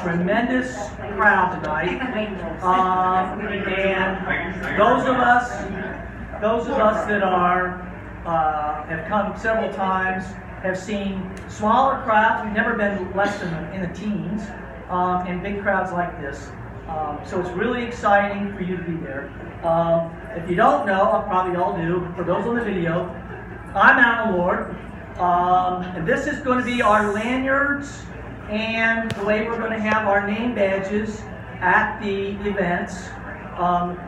tremendous crowd tonight. And those of us that have come several times have seen smaller crowds. We've never been less than in the teens, and big crowds like this. So it's really exciting for you to be there. If you don't know, probably all do, for those on the video, I'm Alan Lord, and this is going to be our lanyards and the way we're going to have our name badges at the events.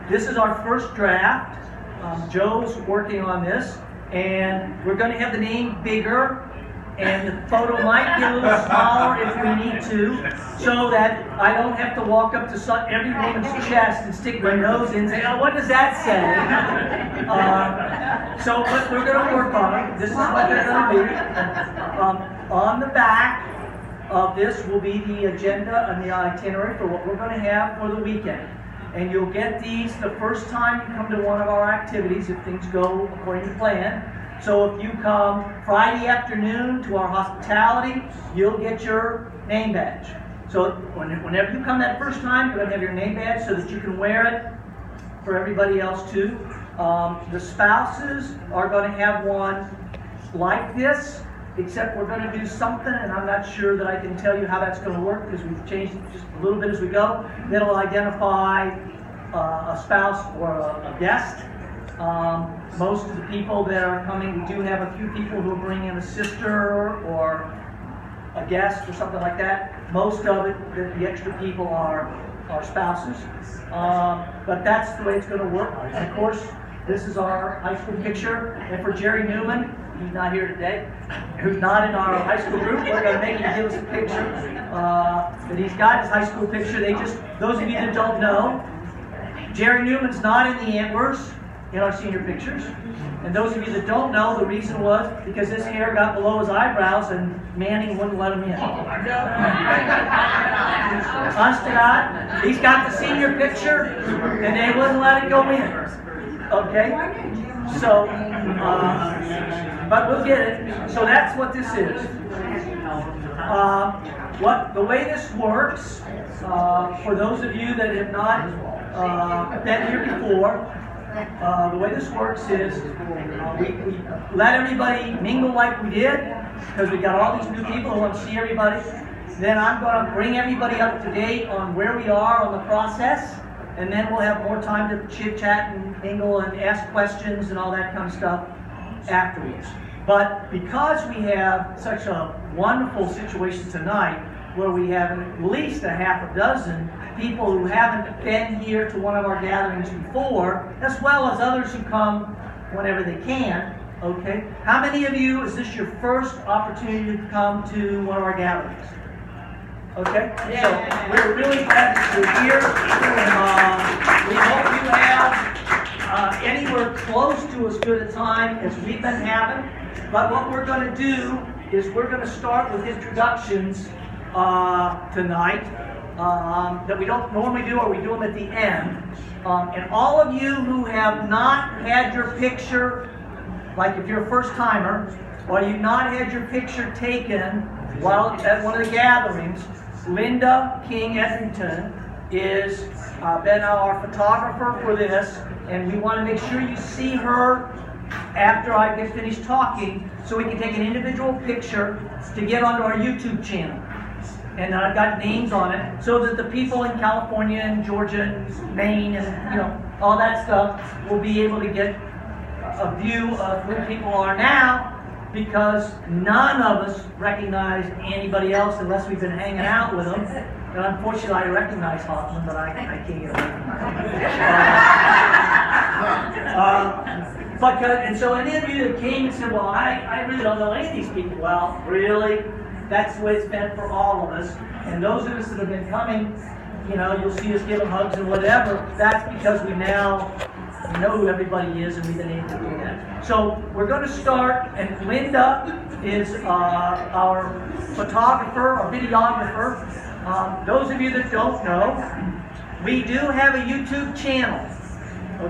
This is our first draft. Joe's working on this, and we're going to have the name bigger, and the photo might get a little smaller if we need to, so that I don't have to walk up to every woman's chest and stick my nose in and say, oh, what does that say? So we're going to work on it. This is what they're going to be. On the back of this will be the agenda and the itinerary for what we're going to have for the weekend. And you'll get these the first time you come to one of our activities if things go according to plan. So if you come Friday afternoon to our hospitality, you'll get your name badge. So whenever you come that first time, you're going to have your name badge so that you can wear it for everybody else too. The spouses are going to have one like this, except we're going to do something, and I'm not sure that I can tell you how that's going to work because we've changed it just a little bit as we go. That'll identify a spouse or a guest. Most of the people that are coming, we do have a few people who bring in a sister or a guest or something like that. Most of it, the extra people are spouses. But that's the way it's going to work. And of course, this is our high school picture. And for Jerry Newman, he's not here today, who's not in our high school group, we're going to make him give us a picture. But he's got his high school picture. Those of you that don't know, Jerry Newman's not in the Antlers in our senior pictures. And those of you that don't know, the reason was because his hair got below his eyebrows and Manning wouldn't let him in. Honest to God, he's got the senior picture and they wouldn't let it go in. Okay? So, but we'll get it. So that's what this is. The way this works, for those of you that have not been here before, the way this works is we let everybody mingle like we did, because we got all these new people who want to see everybody. Then I'm going to bring everybody up to date on where we are on the process, and then we'll have more time to chit-chat and mingle and ask questions and all that kind of stuff afterwards. But because we have such a wonderful situation tonight, where we have at least a half a dozen people who haven't been here to one of our gatherings before, as well as others who come whenever they can, okay? How many of you, is this your first opportunity to come to one of our gatherings? Okay? So we're really glad that you're here. We hope you have anywhere close to as good a time as we've been having. But what we're going to do is we're going to start with introductions tonight that we don't normally do, or we do them at the end. And all of you who have not had your picture, like if you're a first timer, or you've not had your picture taken while at one of the gatherings, Linda King Edrington is been our photographer for this, and we want to make sure you see her after I get finished talking, so we can take an individual picture to get onto our YouTube channel. And I've got names on it, so that the people in California and Georgia and Maine and all that stuff will be able to get a view of who people are now, because none of us recognize anybody else unless we've been hanging out with them. And unfortunately, I recognize Hoffman, but I can't get away from and so any of you that came and said, well, I really don't know any of these people. Well, really? That's the way it's been for all of us. And those of us that have been coming, you'll see us giving hugs and whatever. That's because we now know who everybody is, and we've been able to do that. So we're going to start, and Linda is our photographer, our videographer. Those of you that don't know, we do have a YouTube channel.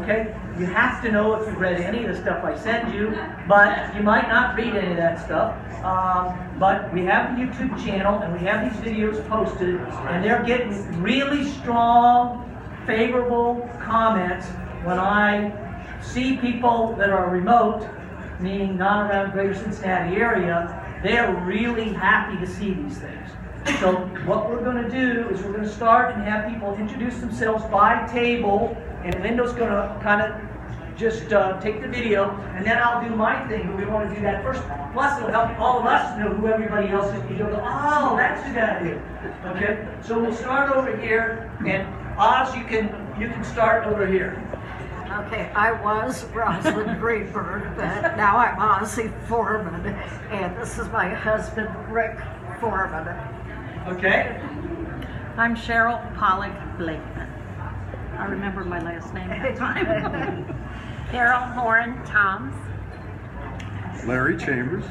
Okay? You have to know if you've read any of the stuff I send you, but you might not read any of that stuff. But we have the YouTube channel, and we have these videos posted, and they're getting really strong, favorable comments when I see people that are remote, meaning not around Greater Cincinnati area. They're really happy to see these things. So what we're going to do is we're going to start and have people introduce themselves by table, and Linda's going to kind of just take the video, and then I'll do my thing. We want to do that first. Plus, it'll help all of us know who everybody else is. You'll go, oh, that's who that is. Okay. So we'll start over here, and Oz, you can start over here. Okay, I was Rosalind Greenberg, but now I'm Ozzie Foreman, and this is my husband, Rick Foreman. Okay. I'm Cheryl Pollock Blakeman. I remember my last name that time. Carol Horan Toms. Larry Chambers.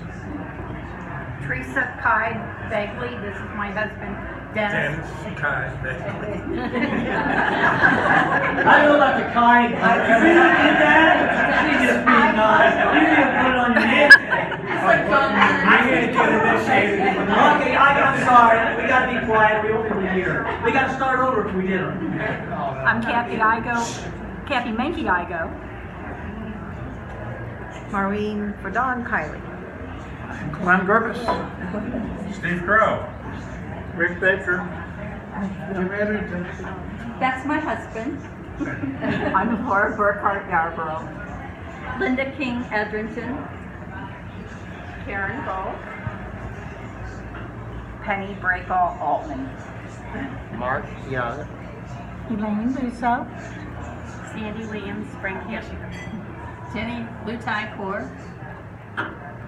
Teresa Kai Begley. This is my husband, Dennis. Kai Begley. I don't know about the kind. I did that. She just being nice. You didn't put it on your name tag. I'm here to get this shape. Okay, I'm sorry. We got to be quiet. We won't be here. We got to start over if we did them. I'm Kathy Menke Igo. Maureen Verdon Kiley. Clem Gervis. Steve Crow. Rick Baker. Jim Edgerton. That's my husband. I'm Laura Burkhart Yarborough. Linda King Edrington. Karen Ball. Penny Breakall Altman. Mark Young. Elaine Russo. Sandy Williams Springfield. Jenny Lutai Core.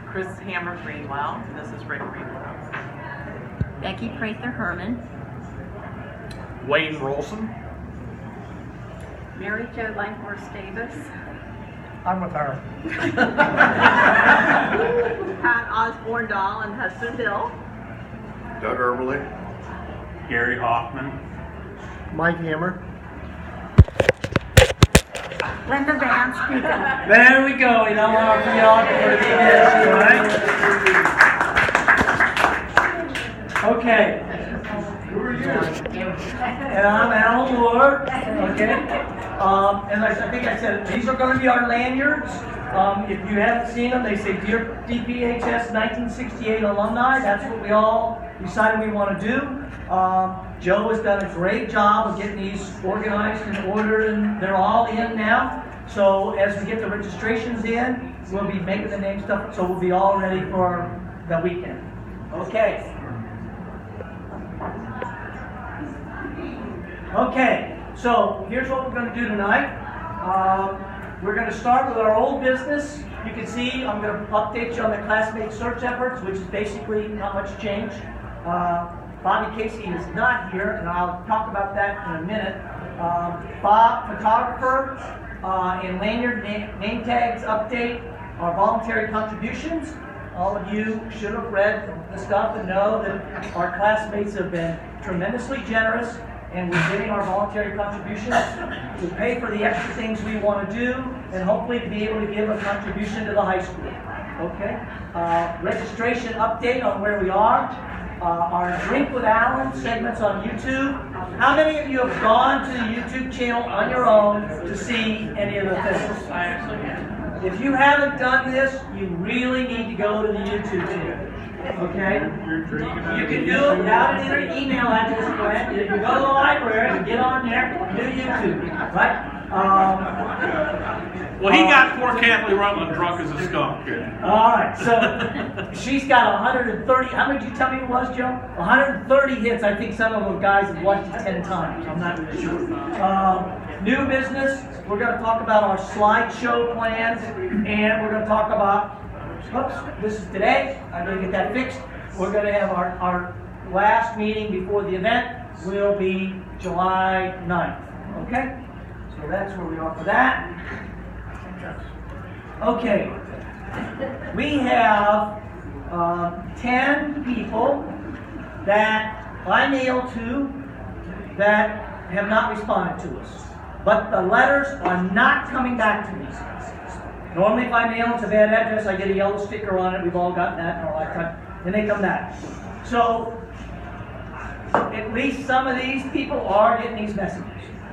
Chris Hammer Greenwell. This is Rick Greenwell. Becky Prather Herman. Wayne Rolson. Mary Jo Langhorst Davis. I'm with her. Pat Osborne Dahl and husband Bill. Doug Erberly. Gary Hoffman. Mike Hammer. Linda Vance Deacon. There we go. You don't want our videographer to be missed, right? Okay. Who are you? And I'm Alan Moore. Okay. And I think I said these are going to be our lanyards. If you haven't seen them, they say Dear DPHS 1968 alumni. That's what we all decided we want to do. Joe has done a great job of getting these organized and ordered, and they're all in now. So as we get the registrations in, we'll be making the name stuff, so we'll be all ready for the weekend. Okay. Okay, so here's what we're going to do tonight. We're going to start with our old business. You can see I'm going to update you on the classmate search efforts, which is basically not much change. Bobby Casey is not here, and I'll talk about that in a minute. Bob, photographer, and lanyard name tags update our voluntary contributions. All of you should have read the stuff and know that our classmates have been tremendously generous, and we're getting our voluntary contributions to pay for the extra things we want to do, and hopefully to be able to give a contribution to the high school. Okay? Registration update on where we are. Our Drink with Alan segments on YouTube. How many of you have gone to the YouTube channel on your own to see any of the things? I actually am. If you haven't done this, you really need to go to the YouTube channel. Okay? You can do it without an email address, Brent. If you go to the library and get on there, do YouTube. Right? Well, he got poor Kathleen Rutland drunk as a skunk. All right, so she's got 130. How many did you tell me it was, Joe? 130 hits. I think some of those guys have watched it 10 times. I'm not really sure. New business. We're going to talk about our slideshow plans, and we're going to talk about. Oops, this is today. I'm going to get that fixed. We're going to have our last meeting before the event will be July 9th. Okay? So that's where we are for that. Okay. We have 10 people that I mailed to that have not responded to us. But the letters are not coming back to me. Normally if I mail it to bad address, I get a yellow sticker on it. We've all gotten that in our lifetime. And they come back. So, at least some of these people are getting these messages.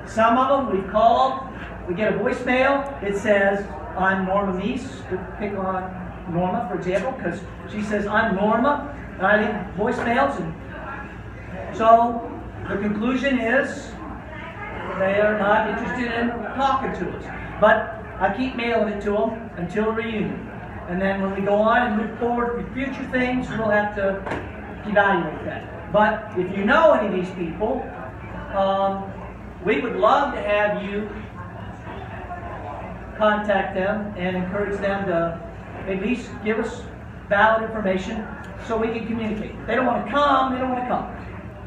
Some of them we've called, we get a voicemail, it says, I'm Norma Meese, to pick on Norma, for example, because she says, I'm Norma, and I leave voicemails, and so the conclusion is they are not interested in talking to us. But I keep mailing it to them until reunion. And then when we go on and move forward with future things, we'll have to evaluate that. But if you know any of these people, we would love to have you contact them and encourage them to at least give us valid information so we can communicate. If they don't want to come, they don't want to come.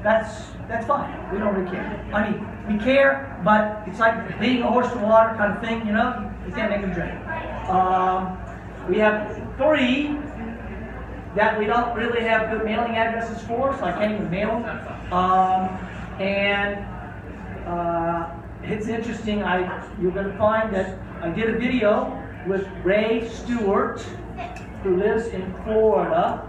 That's fine. We don't really care. I mean, we care, but it's like leading a horse to water kind of thing, you know? You can't make them drink. We have 3 that we don't really have good mailing addresses for, so I can't even mail them. It's interesting, you're going to find that I did a video with Ray Stewart, who lives in Florida,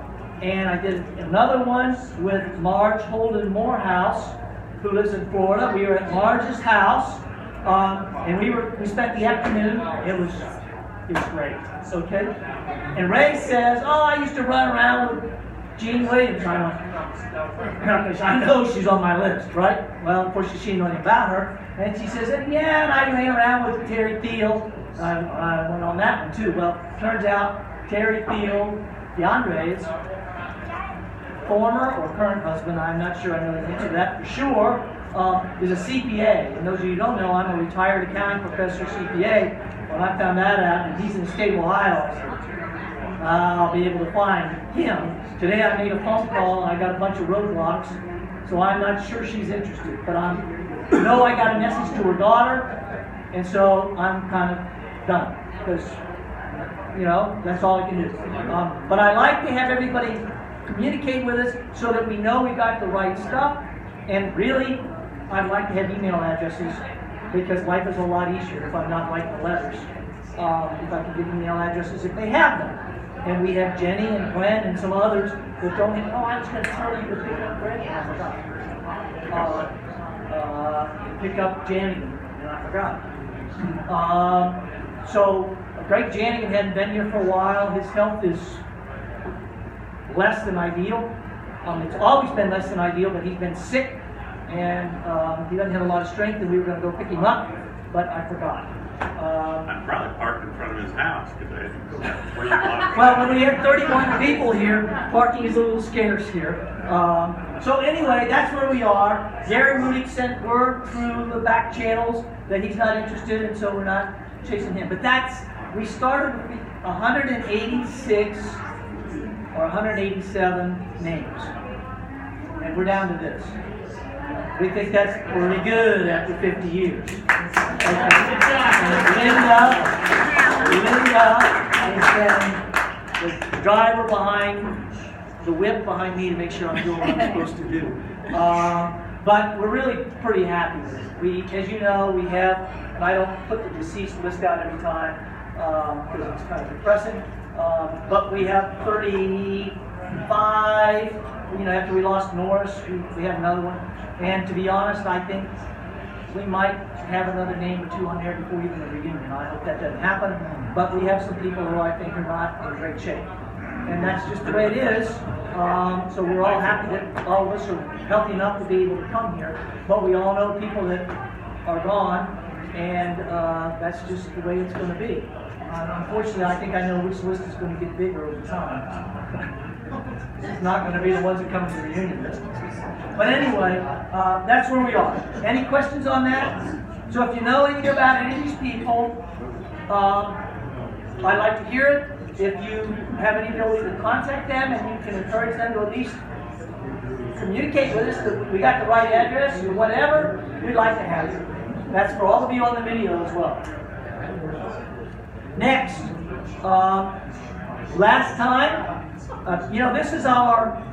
and I did another one with Marge Holden Morehouse, who lives in Florida. We were at Marge's house, and we spent the afternoon. It was great. Okay? And Ray says, oh, I used to run around with Jean Williams. I know she's on my list, right? Well, of course, she didn't know anything about her. And she says, yeah, and I ran around with Terry Field. I went on that one too. Well, turns out Terry Field, DeAndre's former or current husband, I'm not sure I know the answer to that for sure, is a CPA. And those of you who don't know, I'm a retired accounting professor, CPA. When I found that out, and he's in the state of Ohio, I'll be able to find him. Today I made a phone call and I got a bunch of roadblocks, so I'm not sure she's interested. But I know I got a message to her daughter, and so I'm kind of done. Because, you know, that's all I can do. But I like to have everybody communicate with us so that we know we got the right stuff. And really, I'd like to have email addresses because life is a lot easier if I'm not writing the letters. If I can get email addresses if they have them. And we have Jenny and Glenn and some others that don't even, I was going to tell you to pick up Greg, and I forgot. Pick up Janigan, and I forgot. So, Greg Janigan hadn't been here for a while. His health is less than ideal. It's always been less than ideal, but he's been sick, and he doesn't have a lot of strength, and we were going to go pick him up, but I forgot. I'm probably parked in front of his house because I didn't go down 3 blocks. Well, when we have 31 people here, parking is a little scarce here. So anyway, that's where we are. Gary Moody sent word through the back channels that he's not interested, and so we're not chasing him. But we started with 186 or 187 names, and we're down to this. We think that's pretty good after 50 years. Linda has been the driver behind, the whip behind me to make sure I'm doing what I'm supposed to do. But we're really pretty happy with it. As you know, we have, and I don't put the deceased list out every time because it's kind of depressing, but we have 35, after we lost Norris, we have another one. And to be honest, I think we might have another name or 2 on there before even the reunion. I hope that doesn't happen. But we have some people who I think are not in great shape. And that's just the way it is. So we're all happy that all of us are healthy enough to be able to come here. But we all know people that are gone. And that's just the way it's going to be. Unfortunately, I think I know which list is going to get bigger over time. It's not going to be the ones that come to the reunion list. But anyway, that's where we are. Any questions on that? So if you know anything about any of these people, I'd like to hear it. If you have any ability to contact them and you can encourage them to at least communicate with us that we got the right address or whatever, we'd like to have you. That's for all of you on the video as well. Next, last time, this is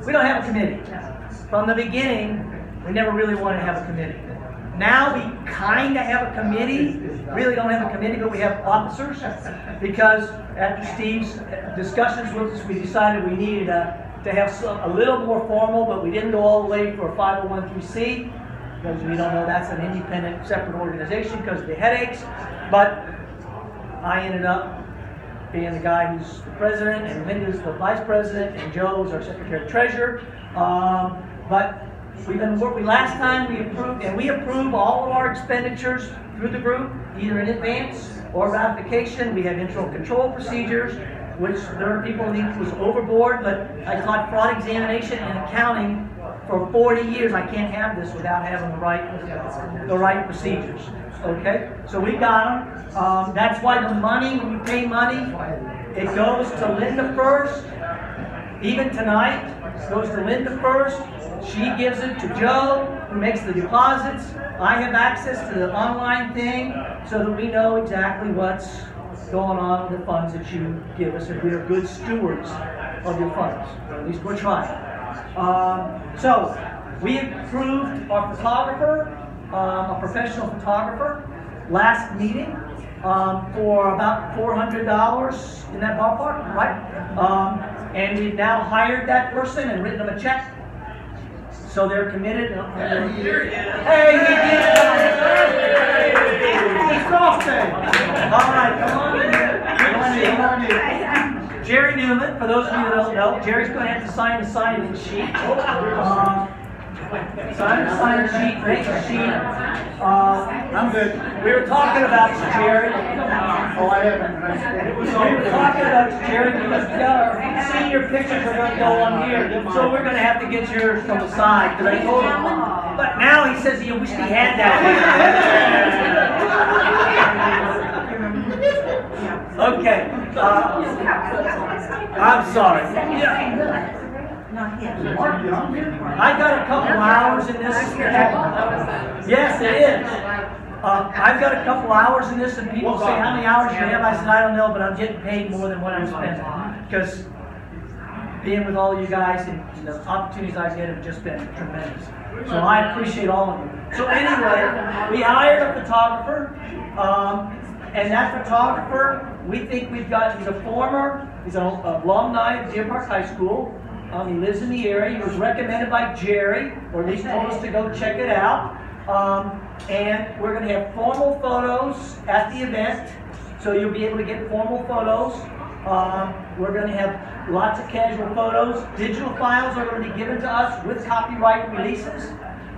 we don't have a committee. From the beginning, we never really wanted to have a committee. Now we kind of have a committee. Really don't have a committee, but we have officers. Because after Steve's discussions with us, we decided we needed to have a little more formal, but we didn't go all the way for a 501(c)(3). Because we don't know that's an independent, separate organization because of the headaches. But I ended up being the guy who's the president, and Linda's the vice president, and Joe is our secretary treasurer. But last time we approved, and we approve all of our expenditures through the group, either in advance or ratification. We have internal control procedures, which there are people who think was overboard, but I taught fraud examination and accounting for 40 years. I can't have this without having the right procedures. Okay? So we got them. That's why the money, when you pay money, it goes to Linda first. Even tonight, it goes to Linda first. She gives it to Joe, who makes the deposits. I have access to the online thing so that we know exactly what's going on with the funds that you give us, and we are good stewards of your funds. Or at least we're trying. So, we approved our photographer, a professional photographer, last meeting for about $400 in that ballpark, right? And we've now hired that person and written them a check. So they're committed. Hey, he did it! It's golf day! All right, come on in here. Jerry Newman, for those of you that don't know, Jerry's going to have to sign the sign-in sheet. Sign the sign-in sheet, make a sheet. I'm good. We were talking about you, Jerry. Oh, I haven't. We were talking about you, Jerry, because we got our senior pictures are going to go on here, so we're going to have to get yours from the side. Because I told him, but now he says he wished he had that. Okay. I'm sorry. I got a couple hours in this. Yes, it is. I've got a couple hours in this, and people say, how many hours do you have? I said, I don't know, but I'm getting paid more than what I'm spending. Because being with all you guys and the opportunities I get have just been tremendous. So I appreciate all of you. So anyway, we hired a photographer, and that photographer, we think he's an alumni of Deer Park High School. He lives in the area. He was recommended by Jerry, or at least told us to go check it out. And we're going to have formal photos at the event, so you'll be able to get formal photos. We're going to have lots of casual photos. Digital files are going to be given to us with copyright releases.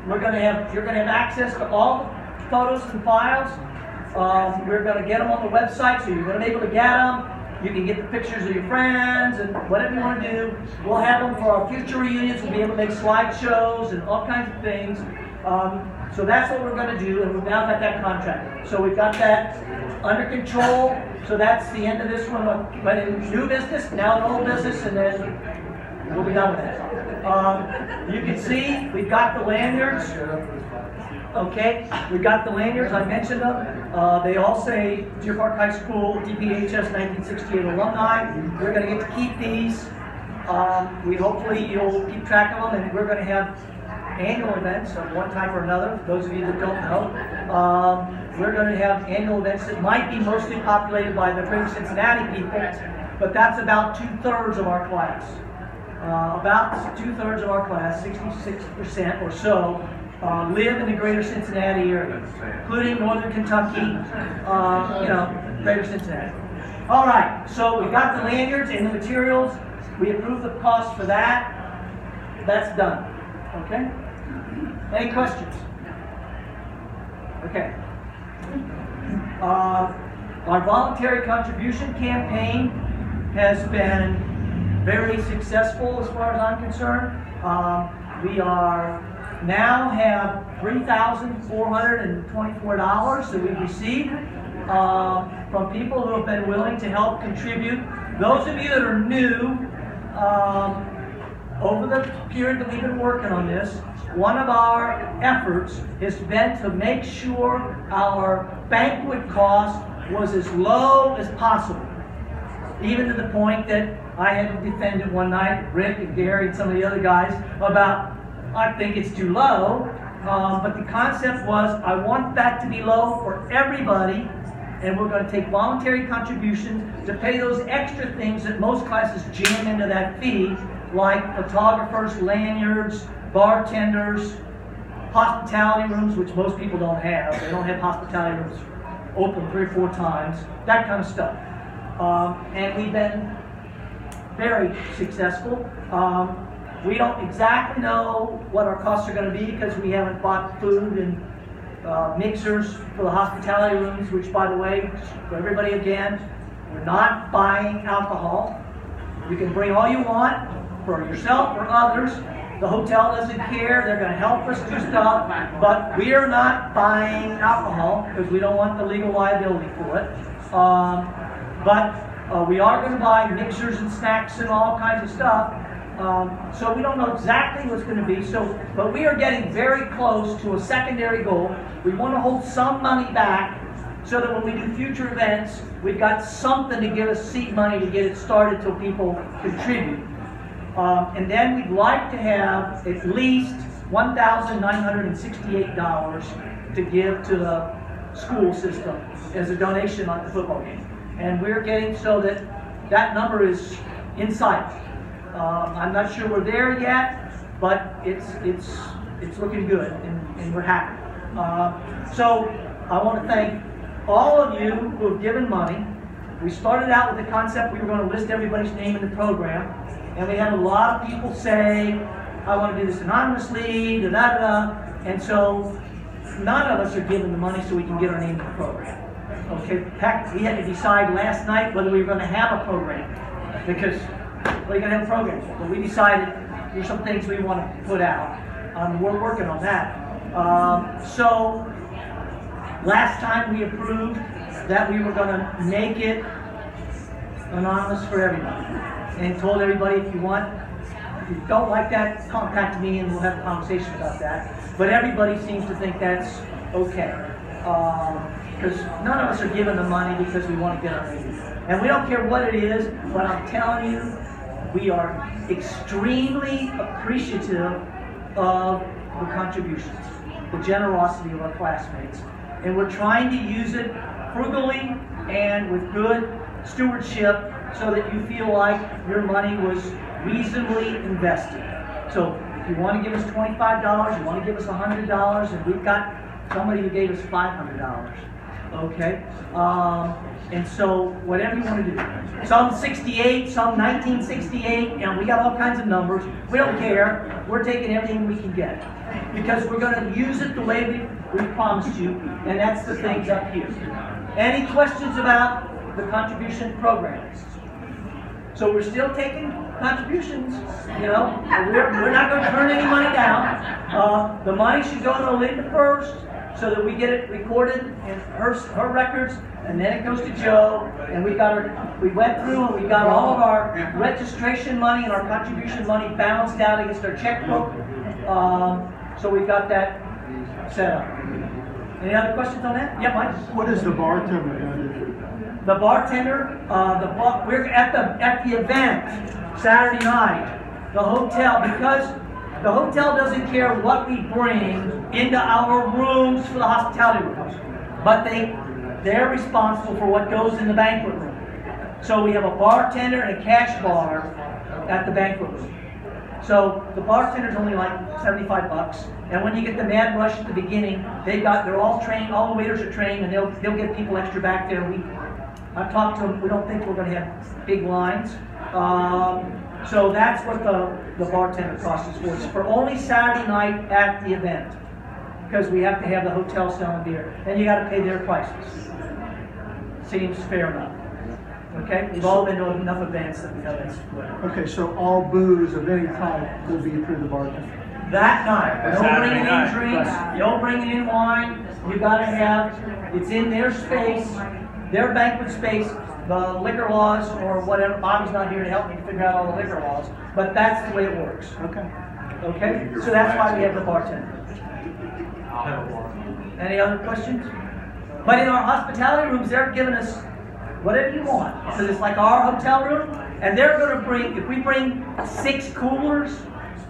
You're going to have access to all the photos and files. We're going to get them on the website, so you're going to be able to get them. You can get the pictures of your friends and whatever you want to do. We'll have them for our future reunions. We'll be able to make slideshows and all kinds of things. So that's what we're going to do, and we've now got that contract. So we've got that under control. So that's the end of this one. But in new business, now in old business, and then we'll be done with that. You can see we've got the lanyards. Okay, we've got the lanyards. I mentioned them. They all say Deer Park High School, DPHS 1968 alumni. We're going to get to keep these. Hopefully you'll keep track of them, and we're going to have annual events of one type or another. For those of you that don't know, we're going to have annual events that might be mostly populated by the Greater Cincinnati people, but that's about 2/3 of our class. About 2/3 of our class, 66% or so, live in the Greater Cincinnati area, including Northern Kentucky, Greater Cincinnati. All right, so we got the lanyards and the materials. We approved the cost for that. That's done. Okay? Any questions? Okay. Our voluntary contribution campaign has been very successful as far as I'm concerned. We now have $3,424 that we've received from people who have been willing to help contribute. Those of you that are new, over the period that we've been working on this, one of our efforts has been to make sure our banquet cost was as low as possible. Even to the point that I had to defend it one night, Rick and Gary and some of the other guys, about, I think it's too low. but the concept was I want that to be low for everybody, and we're going to take voluntary contributions to pay those extra things that most classes jam into that fee, like photographers, lanyards, bartenders, hospitality rooms, which most people don't have. They don't have hospitality rooms open 3 or 4 times, that kind of stuff. And we've been very successful. We don't exactly know what our costs are going to be because we haven't bought food and mixers for the hospitality rooms, which, by the way, for everybody again, we're not buying alcohol. You can bring all you want for yourself or others. The hotel doesn't care. They're going to help us do stuff, but we are not buying alcohol because we don't want the legal liability for it. But we are going to buy mixers and snacks and all kinds of stuff. So we don't know exactly what's going to be. But we are getting very close to a secondary goal. We want to hold some money back so that when we do future events, we've got something to give us seed money to get it started till people contribute. And then we'd like to have at least $1,968 to give to the school system as a donation on the football game. And we're getting so that that number is in sight. I'm not sure we're there yet, but it's looking good, and we're happy. So I want to thank all of you who have given money. We started out with the concept we were going to list everybody's name in the program, and we had a lot of people say, I want to do this anonymously, da-da-da, and so none of us are giving the money so we can get our name in the program. Okay, heck, we had to decide last night whether we were going to have a program, because what are you going to have a program for? But we decided there's some things we want to put out. We're working on that. So last time we approved that we were going to make it anonymous for everybody, and told everybody if you don't like that, contact me and we'll have a conversation about that. But everybody seems to think that's okay, because none of us are giving the money because we want to get our name. And we don't care what it is, but I'm telling you, we are extremely appreciative of the contributions, the generosity of our classmates. And we're trying to use it frugally and with good stewardship so that you feel like your money was reasonably invested. So if you want to give us $25, you want to give us $100, and we've got somebody who gave us $500. Okay? And so whatever you want to do. Some 68, some 1968, and we got all kinds of numbers. We don't care. We're taking everything we can get. Because we're going to use it the way we promised you, and that's the things up here. Any questions about the contribution program? So we're still taking contributions, we're not going to turn any money down. The money should go to Linda first, so that we get it recorded in her records, and then it goes to Joe, and we went through and we got all of our registration money and our contribution money balanced out against our checkbook. So we've got that set up. Any other questions on that? Yeah, Mike? What is the bartender going to do? The bartender, we're at the event Saturday night. The hotel, because the hotel doesn't care what we bring into our rooms for the hospitality rooms, but they're responsible for what goes in the banquet room. So we have a bartender and a cash bar at the banquet room. So the bartender's only like $75, and when you get the mad rush at the beginning, they're all trained. All the waiters are trained, and they'll get people extra back there. I've talked to them. We don't think we're going to have big lines. So that's what the bartender cost is for. It's for only Saturday night at the event, because we have to have the hotel selling beer, and you got to pay their prices. Seems fair enough. Okay, we've all been to enough events that we know that's what. Okay, so all booze of any type will be through the bartender. That night, no Saturday bringing night. in drinks, no bringing in wine. You got to have it's in their space, their banquet space. The liquor laws or whatever. Bobby's not here to help me figure out all the liquor laws, but that's the way it works. Okay. Okay, so that's why we have the bartender. Any other questions? But in our hospitality rooms, they're giving us whatever you want. So it's like our hotel room, and they're going to bring, if we bring 6 coolers,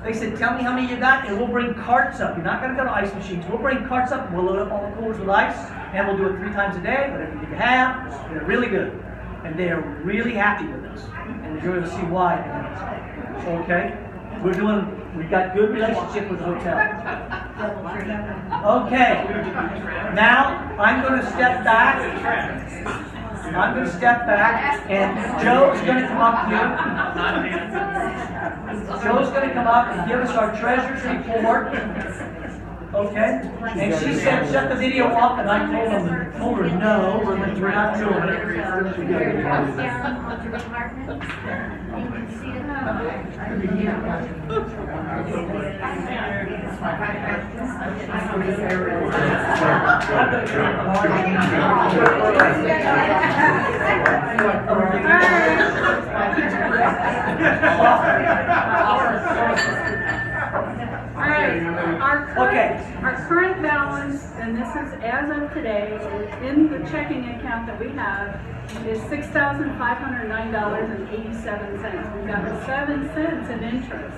They said, tell me how many you got, and we'll bring carts up. You're not gonna go to ice machines. We'll bring carts up, and we'll load up all the coolers with ice, and we'll do it 3 times a day, whatever you have. They're really good. And they are really happy with us. And you're gonna see why. Okay? We've got good relationship with the hotel. Okay. Now, I'm gonna step back. And Joe's gonna come up here. Joe's gonna come up and give us our treasurer's report. Okay? And she said, shut the video off, and I told her no, we're not doing it. Our current balance, and this is as of today, in the checking account that we have, is $6,509.87. We've got 7 cents in interest.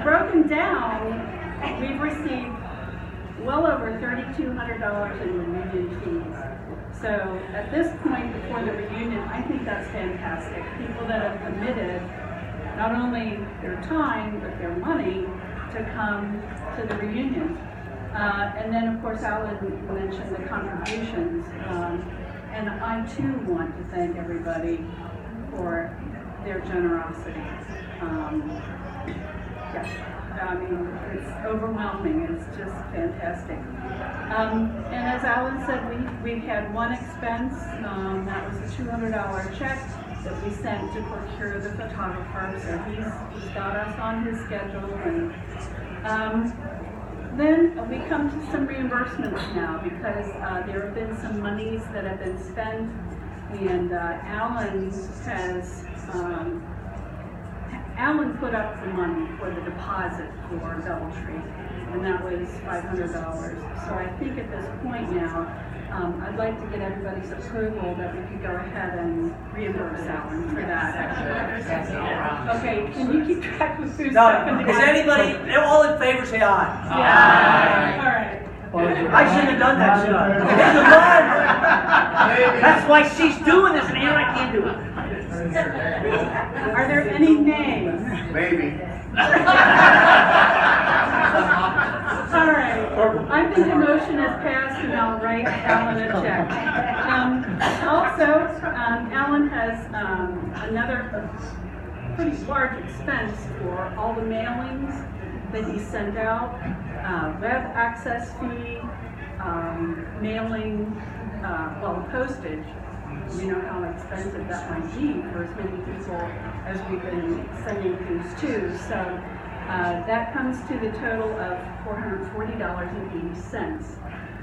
Broken down, we've received well over $3,200 in reunion fees. So at this point before the reunion, I think that's fantastic. People that have committed not only their time, but their money to come to the reunion. And then, of course, Alan mentioned the contributions. And I, too, want to thank everybody for their generosity. Yeah, I mean, it's overwhelming. It's just fantastic. And as Alan said, we've had one expense. That was a $200 check that we sent to procure the photographer, so he's got us on his schedule. And then we come to some reimbursements now, because there have been some monies that have been spent, and Alan put up the money for the deposit for DoubleTree, and that was $500. So I think at this point now, I'd like to get everybody's approval that we could go ahead and reimburse Alan for that. Okay, can you keep track of who's seconding? Is anybody, all in favor, say aye. Aye. All right. I shouldn't have done that, should I? That's why she's doing this, and here I can't do it. Are there any names? Maybe. All right. I think the motion is passed, and I'll write Alan a check. Alan has another pretty large expense for all the mailings that he sent out, web access fee, mailing, postage. You know how expensive that might be for as many people as we've been sending things to. So that comes to the total of $440.80.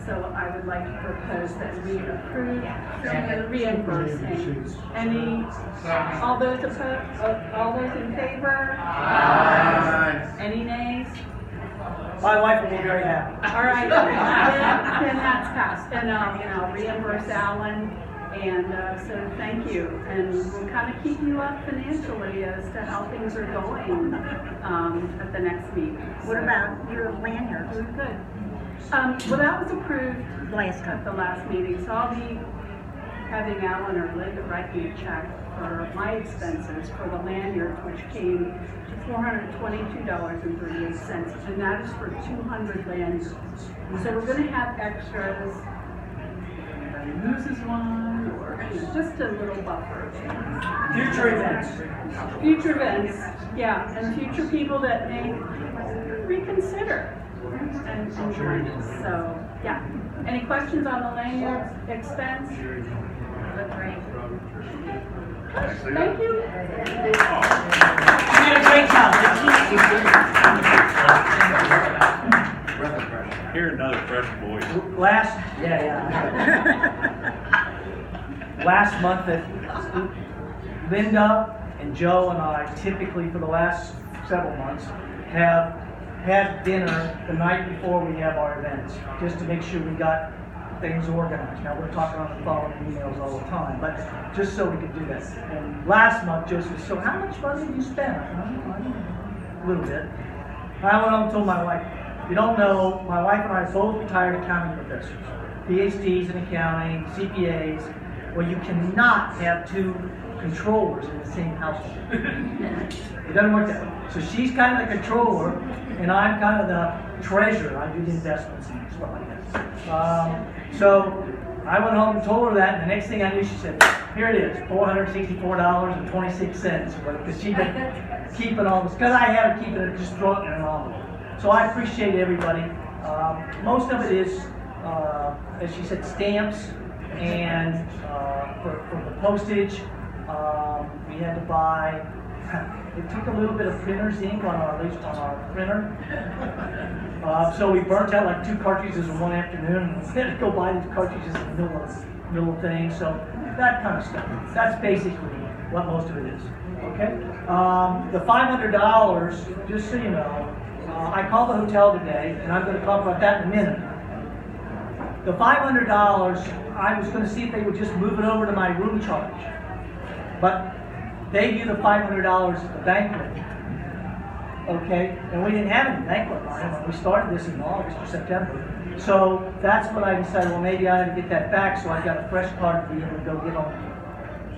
So I would like to propose that we approve reimbursing. All those in favor? Aye. Any nays? My wife will be very happy. All right, then that's passed, and I'll reimburse Alan, and so thank you, and we'll kind of keep you up financially as to how things are going at the next meeting. What about your lanyard? We're good. Well, that was approved Last time. at the last meeting, so I'll be having Alan or Linda write me a check for my expenses for the lanyard, which came to $422.38, and that is for 200 lanyards. So we're going to have extras. If anybody loses one, or just a little buffer. Future events. Future events, yeah, and future people that may reconsider and join us. So, yeah. Any questions on the lanyard expense? Thank you. You did a great job. Hear another fresh voice. Last month, Linda and Joe and I typically for the last several months have had dinner the night before we have our events, just to make sure we got things organized. Now, we're talking on the phone and emails all the time, but just so we could do that. And last month, Joseph said, so how much money did you spend? I said, a little bit. I went home and told my wife, you don't know, my wife and I are both retired accounting professors, PhDs in accounting, CPAs. Well, you cannot have two controllers in the same household. It doesn't work that way. So she's kind of the controller, and I'm kind of the treasurer. I do the investments and stuff like that. So I went home and told her that, and the next thing I knew, she said, here it is, $464.26, because she'd been keeping all this, because I had her keeping it, just throwing it in an envelope. So I appreciate everybody. Most of it is, as she said, stamps, and for the postage, we had to buy, it took a little bit of printer's ink on our printer. So we burnt out like 2 cartridges in one afternoon, and we had to go buy these cartridges in the middle of things. So that kind of stuff. That's basically what most of it is. Okay? The $500, just so you know, I called the hotel today, and I'm going to talk about that in a minute. The $500, I was going to see if they would just move it over to my room charge. But they view the $500 as the banquet. Okay? And we didn't have any banquet line when we started this in August or September. So that's when I decided, well, maybe I ought to get that back, so I got a fresh card to be able to go get on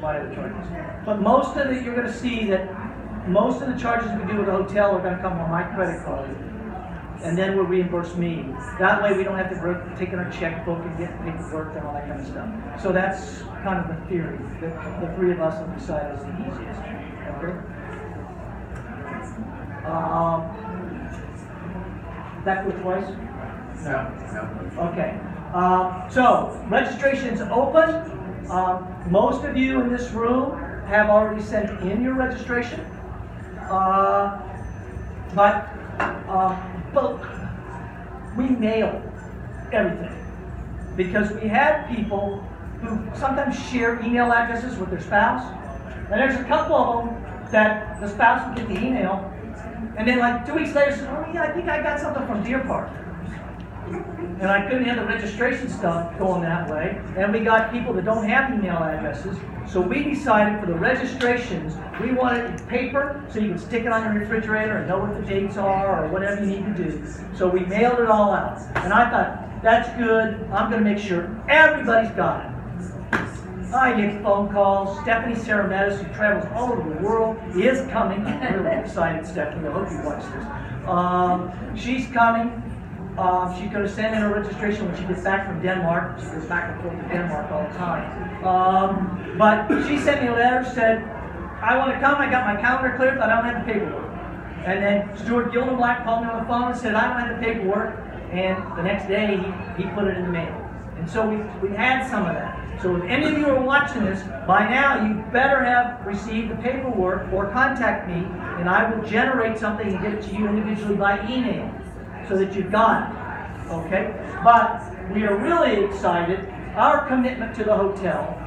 my other charges. But most of it, you're going to see that most of the charges we do with the hotel are going to come on my credit card, and then will reimburse me. That way we don't have to take in our checkbook and get paperwork and all that kind of stuff. So that's kind of the theory that the three of us have decided is the easiest. Okay? That go twice? No. Okay. So registration's open. Most of you in this room have already sent in your registration. But we mail everything because we have people who sometimes share email addresses with their spouse, and there's a couple of them that the spouse will get the email, and then like 2 weeks later, says, oh yeah, I think I got something from Deer Park. And I couldn't have the registration stuff going that way. And we got people that don't have email addresses. So we decided for the registrations, we wanted it in paper so you can stick it on your refrigerator and know what the dates are or whatever you need to do. So we mailed it all out. And I thought, that's good. I'm going to make sure everybody's got it. I get phone calls. Stephanie Sarametis, who travels all over the world, is coming. I'm really excited, Stephanie. I hope you watch this. She's coming. She's going to send in her registration when she gets back from Denmark. She goes back and forth to Denmark all the time. But she sent me a letter, said, I want to come, I got my calendar cleared, but I don't have the paperwork. And then Stuart Gildenblatt called me on the phone and said, I don't have the paperwork. And the next day, he put it in the mail. And so we had some of that. So if any of you are watching this, by now you better have received the paperwork or contact me, and I will generate something and get it to you individually by email, so that you've got it, okay? But we are really excited. Our commitment to the hotel,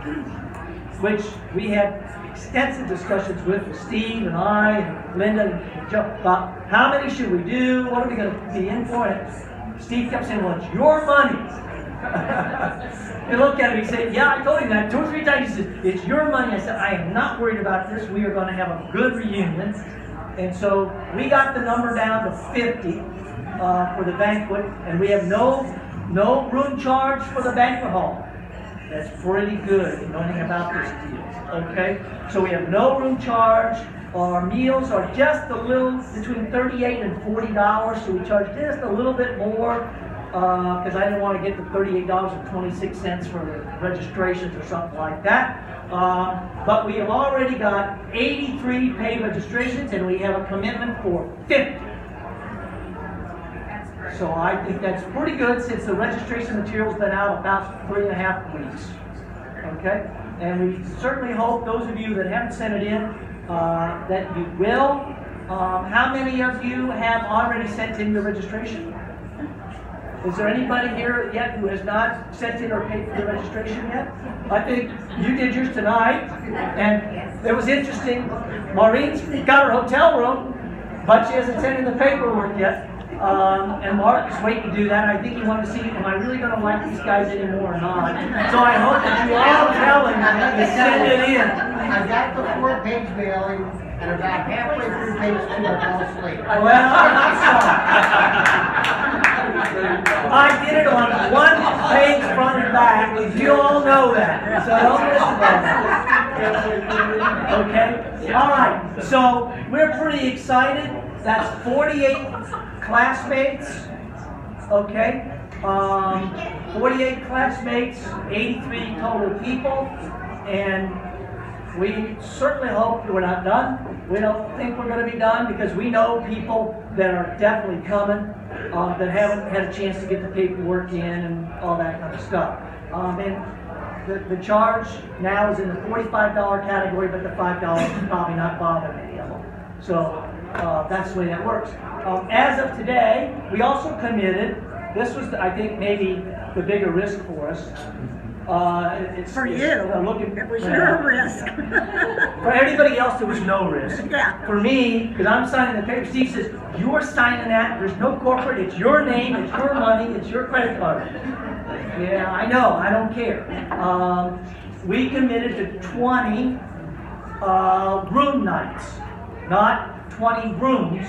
which we had extensive discussions with Steve and I and Linda and Joe about how many should we do, what are we going to be in for? And Steve kept saying, well, it's your money. He looked at me and said, yeah, I told him that 2 or 3 times. He said, it's your money. I said, I am not worried about this. We are going to have a good reunion. And so we got the number down to 50. For the banquet, and we have no room charge for the banquet hall. That's pretty good. You know anything about this deal, okay? So we have no room charge. Our meals are just a little between $38 and $40, so we charge just a little bit more because I didn't want to get the $38.26 for the registrations or something like that. But we have already got 83 paid registrations, and we have a commitment for 50. So I think that's pretty good since the registration material's been out about 3.5 weeks. Okay? And we certainly hope those of you that haven't sent it in, that you will. How many of you have already sent in your registration? Is there anybody here yet who has not sent in or paid for the registration yet? I think you did yours tonight. And it was interesting. Maureen's got her hotel room, but she hasn't sent in the paperwork yet. And Mark is waiting to do that. I think he wanted to see, am I really going to like these guys anymore or not? So I hope that you all tell him to send it in. I got the 4-page mailing, and about halfway through page 2, I fell asleep. Well, I'm not sorry. I did it on one page front and back. You all know that. So don't listen to that. Okay? All right. So we're pretty excited. That's 48 classmates. Okay? 48 classmates, 83 total people. And we certainly hope we're not done. We don't think we're going to be done because we know people that are definitely coming that haven't had a chance to get the paperwork in and all that kind of stuff. And the charge now is in the $45 category, but the $5 is probably not bothering any of them. So that's the way that works. As of today, we also committed, this was, I think, maybe the bigger risk for us. For you, it was your risk. For everybody else, there was no risk. Yeah. For me, because I'm signing the paper, Steve says, you're signing that, there's no corporate, it's your name, it's your money, it's your credit card. Yeah, I know, I don't care. We committed to 20 room nights, not 20 rooms,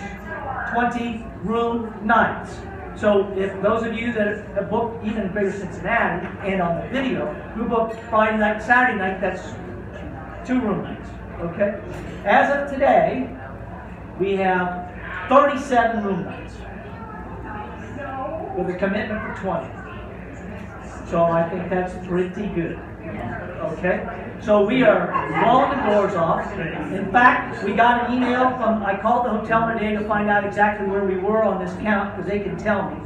20 room nights. So if those of you that have booked even Greater Cincinnati and on the video, who booked Friday night, Saturday night, that's 2 room nights, okay? As of today, we have 37 room nights with a commitment for 20. So I think that's pretty good, okay? So we are blowing the doors off. In fact, we got an email from, I called the hotel today to find out exactly where we were on this count because they can tell me.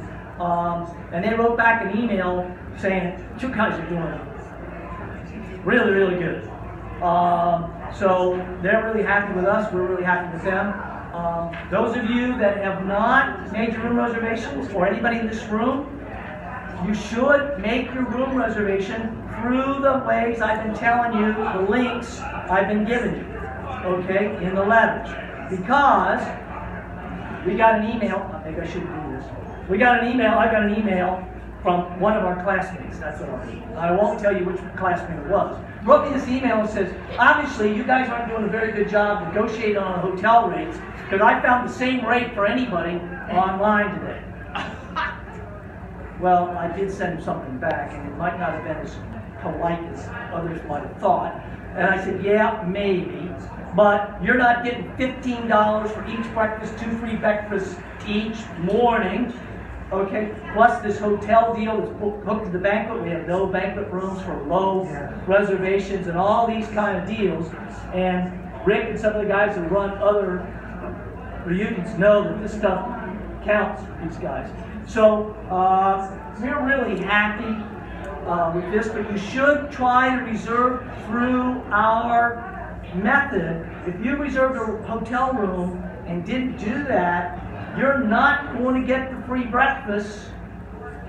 And they wrote back an email saying, you guys are doing really, really good. So they're really happy with us. We're really happy with them. Those of you that have not made your room reservations, or anybody in this room, you should make your room reservation through the ways I've been telling you, the links I've been giving you, okay, in the letters. Because we got an email, maybe I shouldn't do this. I got an email from one of our classmates, that's what I mean. I won't tell you which classmate it was. Wrote me this email and says, obviously you guys aren't doing a very good job negotiating on hotel rates because I found the same rate for anybody online today. Well, I did send him something back, and it might not have been as polite as others might have thought. And I said, yeah, maybe, but you're not getting $15 for each breakfast, 2 free breakfasts each morning, okay? Plus this hotel deal is hooked to the banquet. We have no banquet rooms for low reservations and all these kind of deals. And Rick and some of the guys who run other reunions know that this stuff counts for these guys. So we're really happy with this, but you should try to reserve through our method. If you reserved a hotel room and didn't do that, you're not going to get the free breakfast,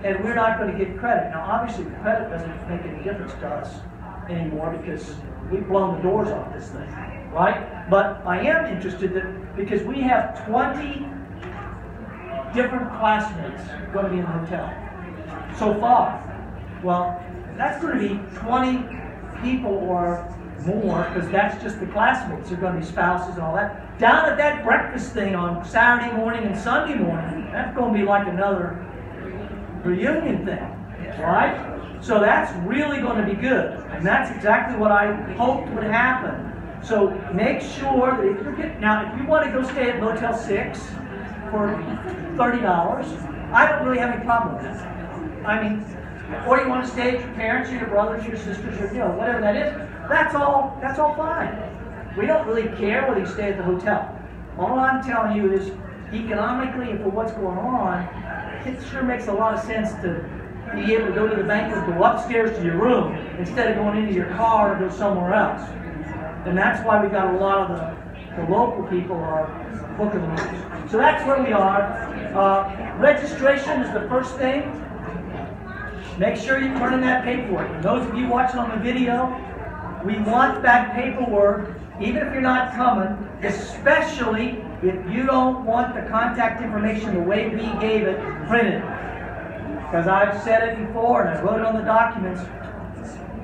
and we're not going to get credit. Now, obviously, the credit doesn't make any difference to us anymore because we've blown the doors off this thing, right? But I am interested because we have 20 different classmates going to be in the hotel so far. Well, that's going to be 20 people or more because that's just the classmates. They're going to be spouses and all that. Down at that breakfast thing on Saturday morning and Sunday morning, that's going to be like another reunion thing, right? So that's really going to be good. And that's exactly what I hoped would happen. So make sure that if you want to go stay at Motel 6 for $30, I don't really have any problem with that. I mean, or you want to stay at your parents, or your brothers, your sisters, or whatever that is. That's all fine. We don't really care whether you stay at the hotel. All I'm telling you is, economically and for what's going on, it sure makes a lot of sense to be able to go to the banquet, go upstairs to your room instead of going into your car or go somewhere else. And that's why we got a lot of the local people are booking the rooms. So that's where we are. Registration is the first thing. Make sure you turn in that paperwork. And those of you watching on the video, we want that paperwork, even if you're not coming, especially if you don't want the contact information the way we gave it printed, because I've said it before and I wrote it on the documents,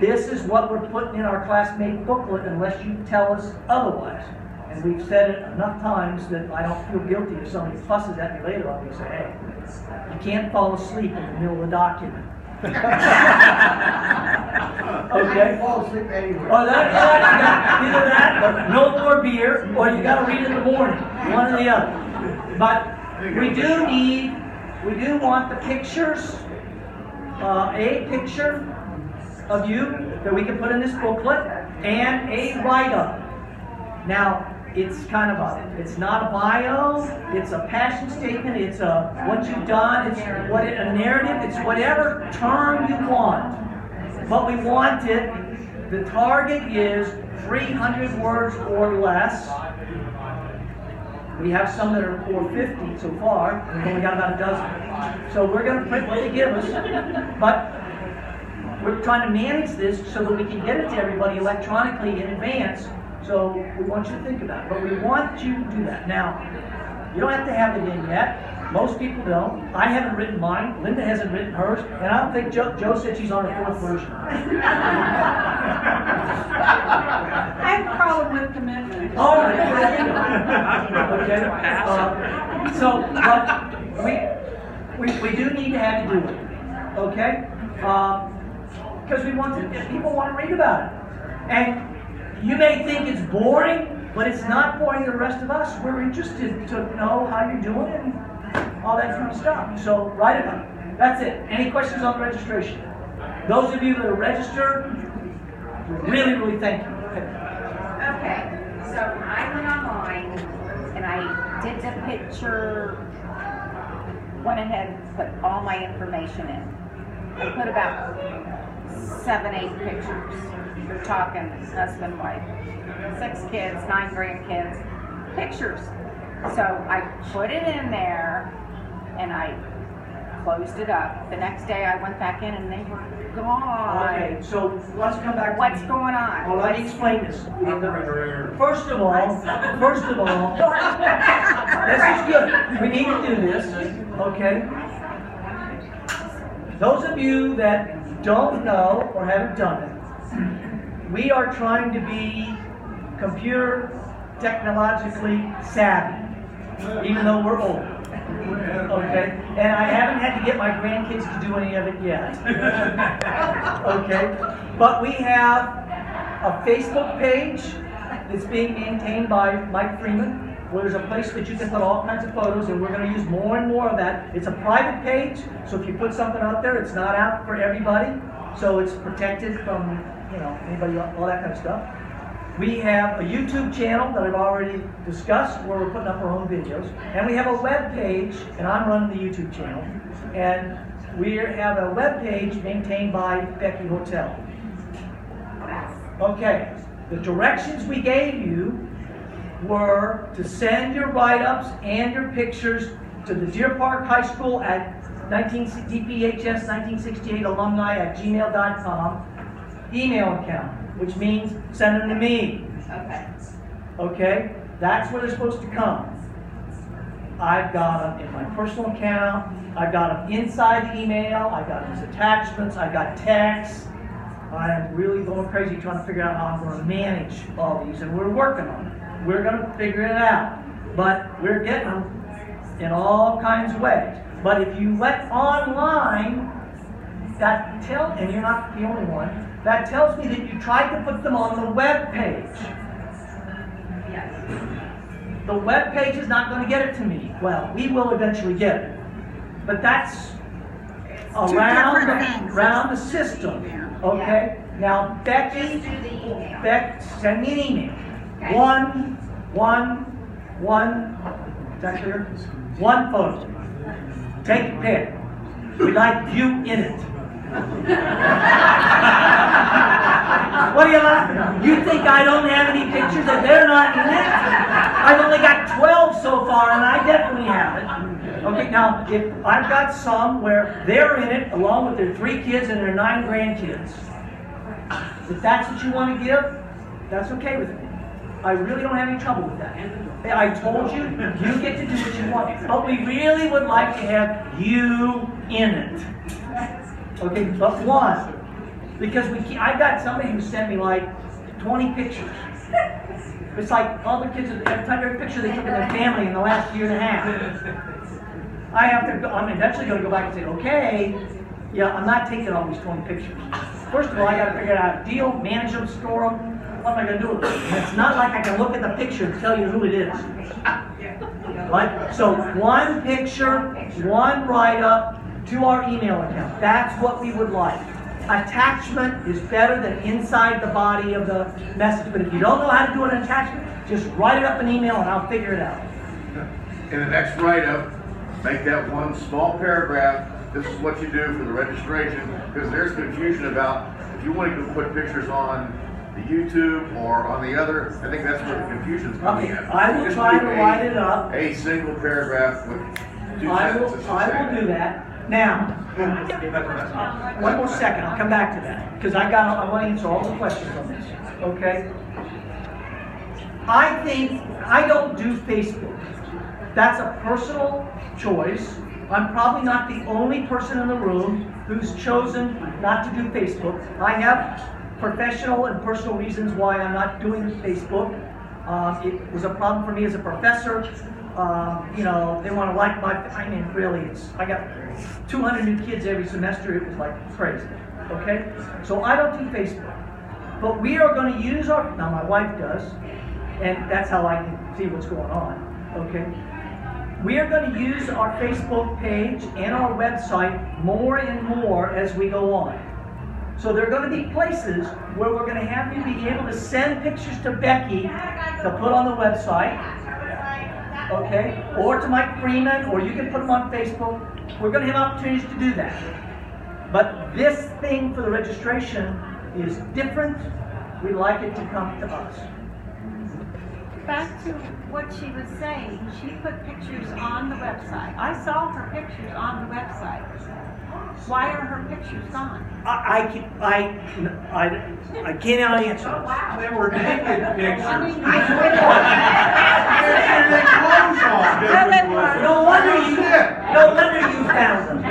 this is what we're putting in our classmate booklet unless you tell us otherwise. And we've said it enough times that I don't feel guilty if somebody fusses at me later on me and say, hey, you can't fall asleep in the middle of the document. I Okay? can fall asleep anywhere. Or that's either that, or no more beer, or you gotta read in the morning, one or the other. But we do want the pictures, a picture of you that we can put in this booklet, and a write-up. Now, it's kind of it's not a bio, it's a passion statement, it's what you've done, it's a narrative, it's whatever term you want. But we want it, the target is 300 words or less. We have some that are 450 so far, and we've only got about a dozen. So we're going to print what they give us, but we're trying to manage this so that we can get it to everybody electronically in advance. So we want you to think about it, but we want you to do that. Now, you don't have to have it in yet. Most people don't. I haven't written mine. Linda hasn't written hers, and I don't think Jo said she's on her 4th version. I have a problem with commitment. All right. Okay. So, but we do need to have you do it. Okay? Because people want to read about it. And you may think it's boring, but it's not boring to the rest of us. We're interested to know how you're doing and all that kind of stuff. So write it up. That's it. Any questions on the registration? Those of you that are registered, really, really thank you. Okay, so I went online and I did the picture, went ahead and put all my information in. I put about 7, 8 pictures. You're talking husband, wife, 6 kids, 9 grandkids, pictures. So I put it in there and I closed it up. The next day I went back in and they were gone. Okay, so let's come back to What's me. going on? Well, let me explain this. First of all, this is good. We need to do this, okay? Those of you that don't know or haven't done it, we are trying to be computer technologically savvy, even though we're old. Okay? And I haven't had to get my grandkids to do any of it yet. Okay? But we have a Facebook page that's being maintained by Mike Freeman, where there's a place that you can put all kinds of photos, and we're going to use more and more of that. It's a private page, so if you put something out there, it's not out for everybody, so it's protected from, anybody, all that kind of stuff. We have a YouTube channel that I've already discussed, where we're putting up our own videos, and we have a web page, and I'm running the YouTube channel, and we have a web page maintained by Becky Hotel. Okay, the directions we gave you were to send your write-ups and your pictures to the Deer Park High School at DPHS 1968 alumni at gmail.com email account, which means send them to me. Okay. Okay? That's where they're supposed to come. I've got them in my personal account. I've got them inside the email. I've got these attachments. I've got texts. I'm really going crazy trying to figure out how I'm going to manage all these, and we're working on it. We're going to figure it out. But we're getting them in all kinds of ways. But if you went online, and you're not the only one, that tells me that you tried to put them on the web page. Yes. The web page is not going to get it to me. Well, we will eventually get it. But that's around the system. Okay? Now, Becky, Just do the email. send me an email. Okay. Is that clear? One photo. Take a pic. We like you in it. What are you laughing at? You think I don't have any pictures that they're not in it? I've only got 12 so far, and I definitely have it. Okay, now, if I've got some where they're in it, along with their 3 kids and their 9 grandkids, if that's what you want to give, that's okay with me. I really don't have any trouble with that. I told you, you get to do what you want. But we really would like to have you in it. Okay, but one. Because I got somebody who sent me like 20 pictures. It's like all the kids, every time every picture they took of their family in the last year and a half. I have to go, I'm eventually going to go back and say, okay, yeah, I'm not taking all these 20 pictures. First of all, I got to figure out how to deal, manage them, store them. What am I going to do with them? And it's not like I can look at the picture and tell you who it is. Right? So one picture, one write-up to our email account. That's what we would like. Attachment is better than inside the body of the message. But if you don't know how to do an attachment, just write it up in email and I'll figure it out. In the next write-up, make that one small paragraph. This is what you do for the registration, because there's confusion about if you want to put pictures on the YouTube or on the other. I think that's where the confusion's coming Okay, in. I will try to write it up. A single paragraph with two I sentences. will do that. Now, one more second, I'll come back to that, because I want to answer all the questions on this, okay? I don't do Facebook. That's a personal choice. I'm probably not the only person in the room who's chosen not to do Facebook. I have professional and personal reasons why I'm not doing Facebook. It was a problem for me as a professor. They want to like really, I got 200 new kids every semester. It was like crazy, okay? So I don't do Facebook. But we are going to use now my wife does, and that's how I can see what's going on, okay? We are going to use our Facebook page and our website more and more as we go on. So there are going to be places where we're going to have you be able to send pictures to Becky to put on the website, okay? Or to Mike Freeman, or you can put them on Facebook. We're going to have opportunities to do that. But this thing for the registration is different. We'd like it to come to us. Back to what she was saying, she put pictures on the website. I saw her pictures on the website. Why are her pictures gone? I cannot answer Oh, this. wow. They were naked pictures. No wonder you found them.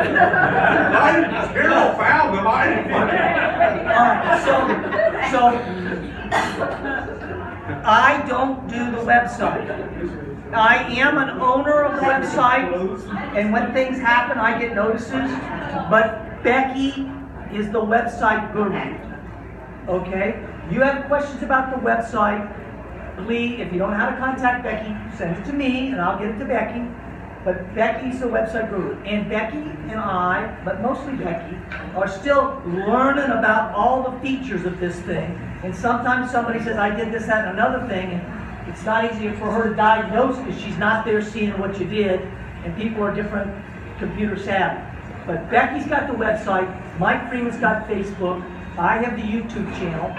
Carol found them. I didn't find them. Alright, so I don't do the website. I am an owner of the website, and when things happen, I get notices. But Becky is the website guru. Okay? You have questions about the website, please, if you don't know how to contact Becky, send it to me, and I'll get it to Becky. But Becky's the website guru. And Becky and I, but mostly Becky, are still learning about all the features of this thing. And sometimes somebody says, I did this, that, and another thing, and it's not easy for her to diagnose because she's not there seeing what you did, and people are different computer savvy. But Becky's got the website, Mike Freeman's got Facebook, I have the YouTube channel,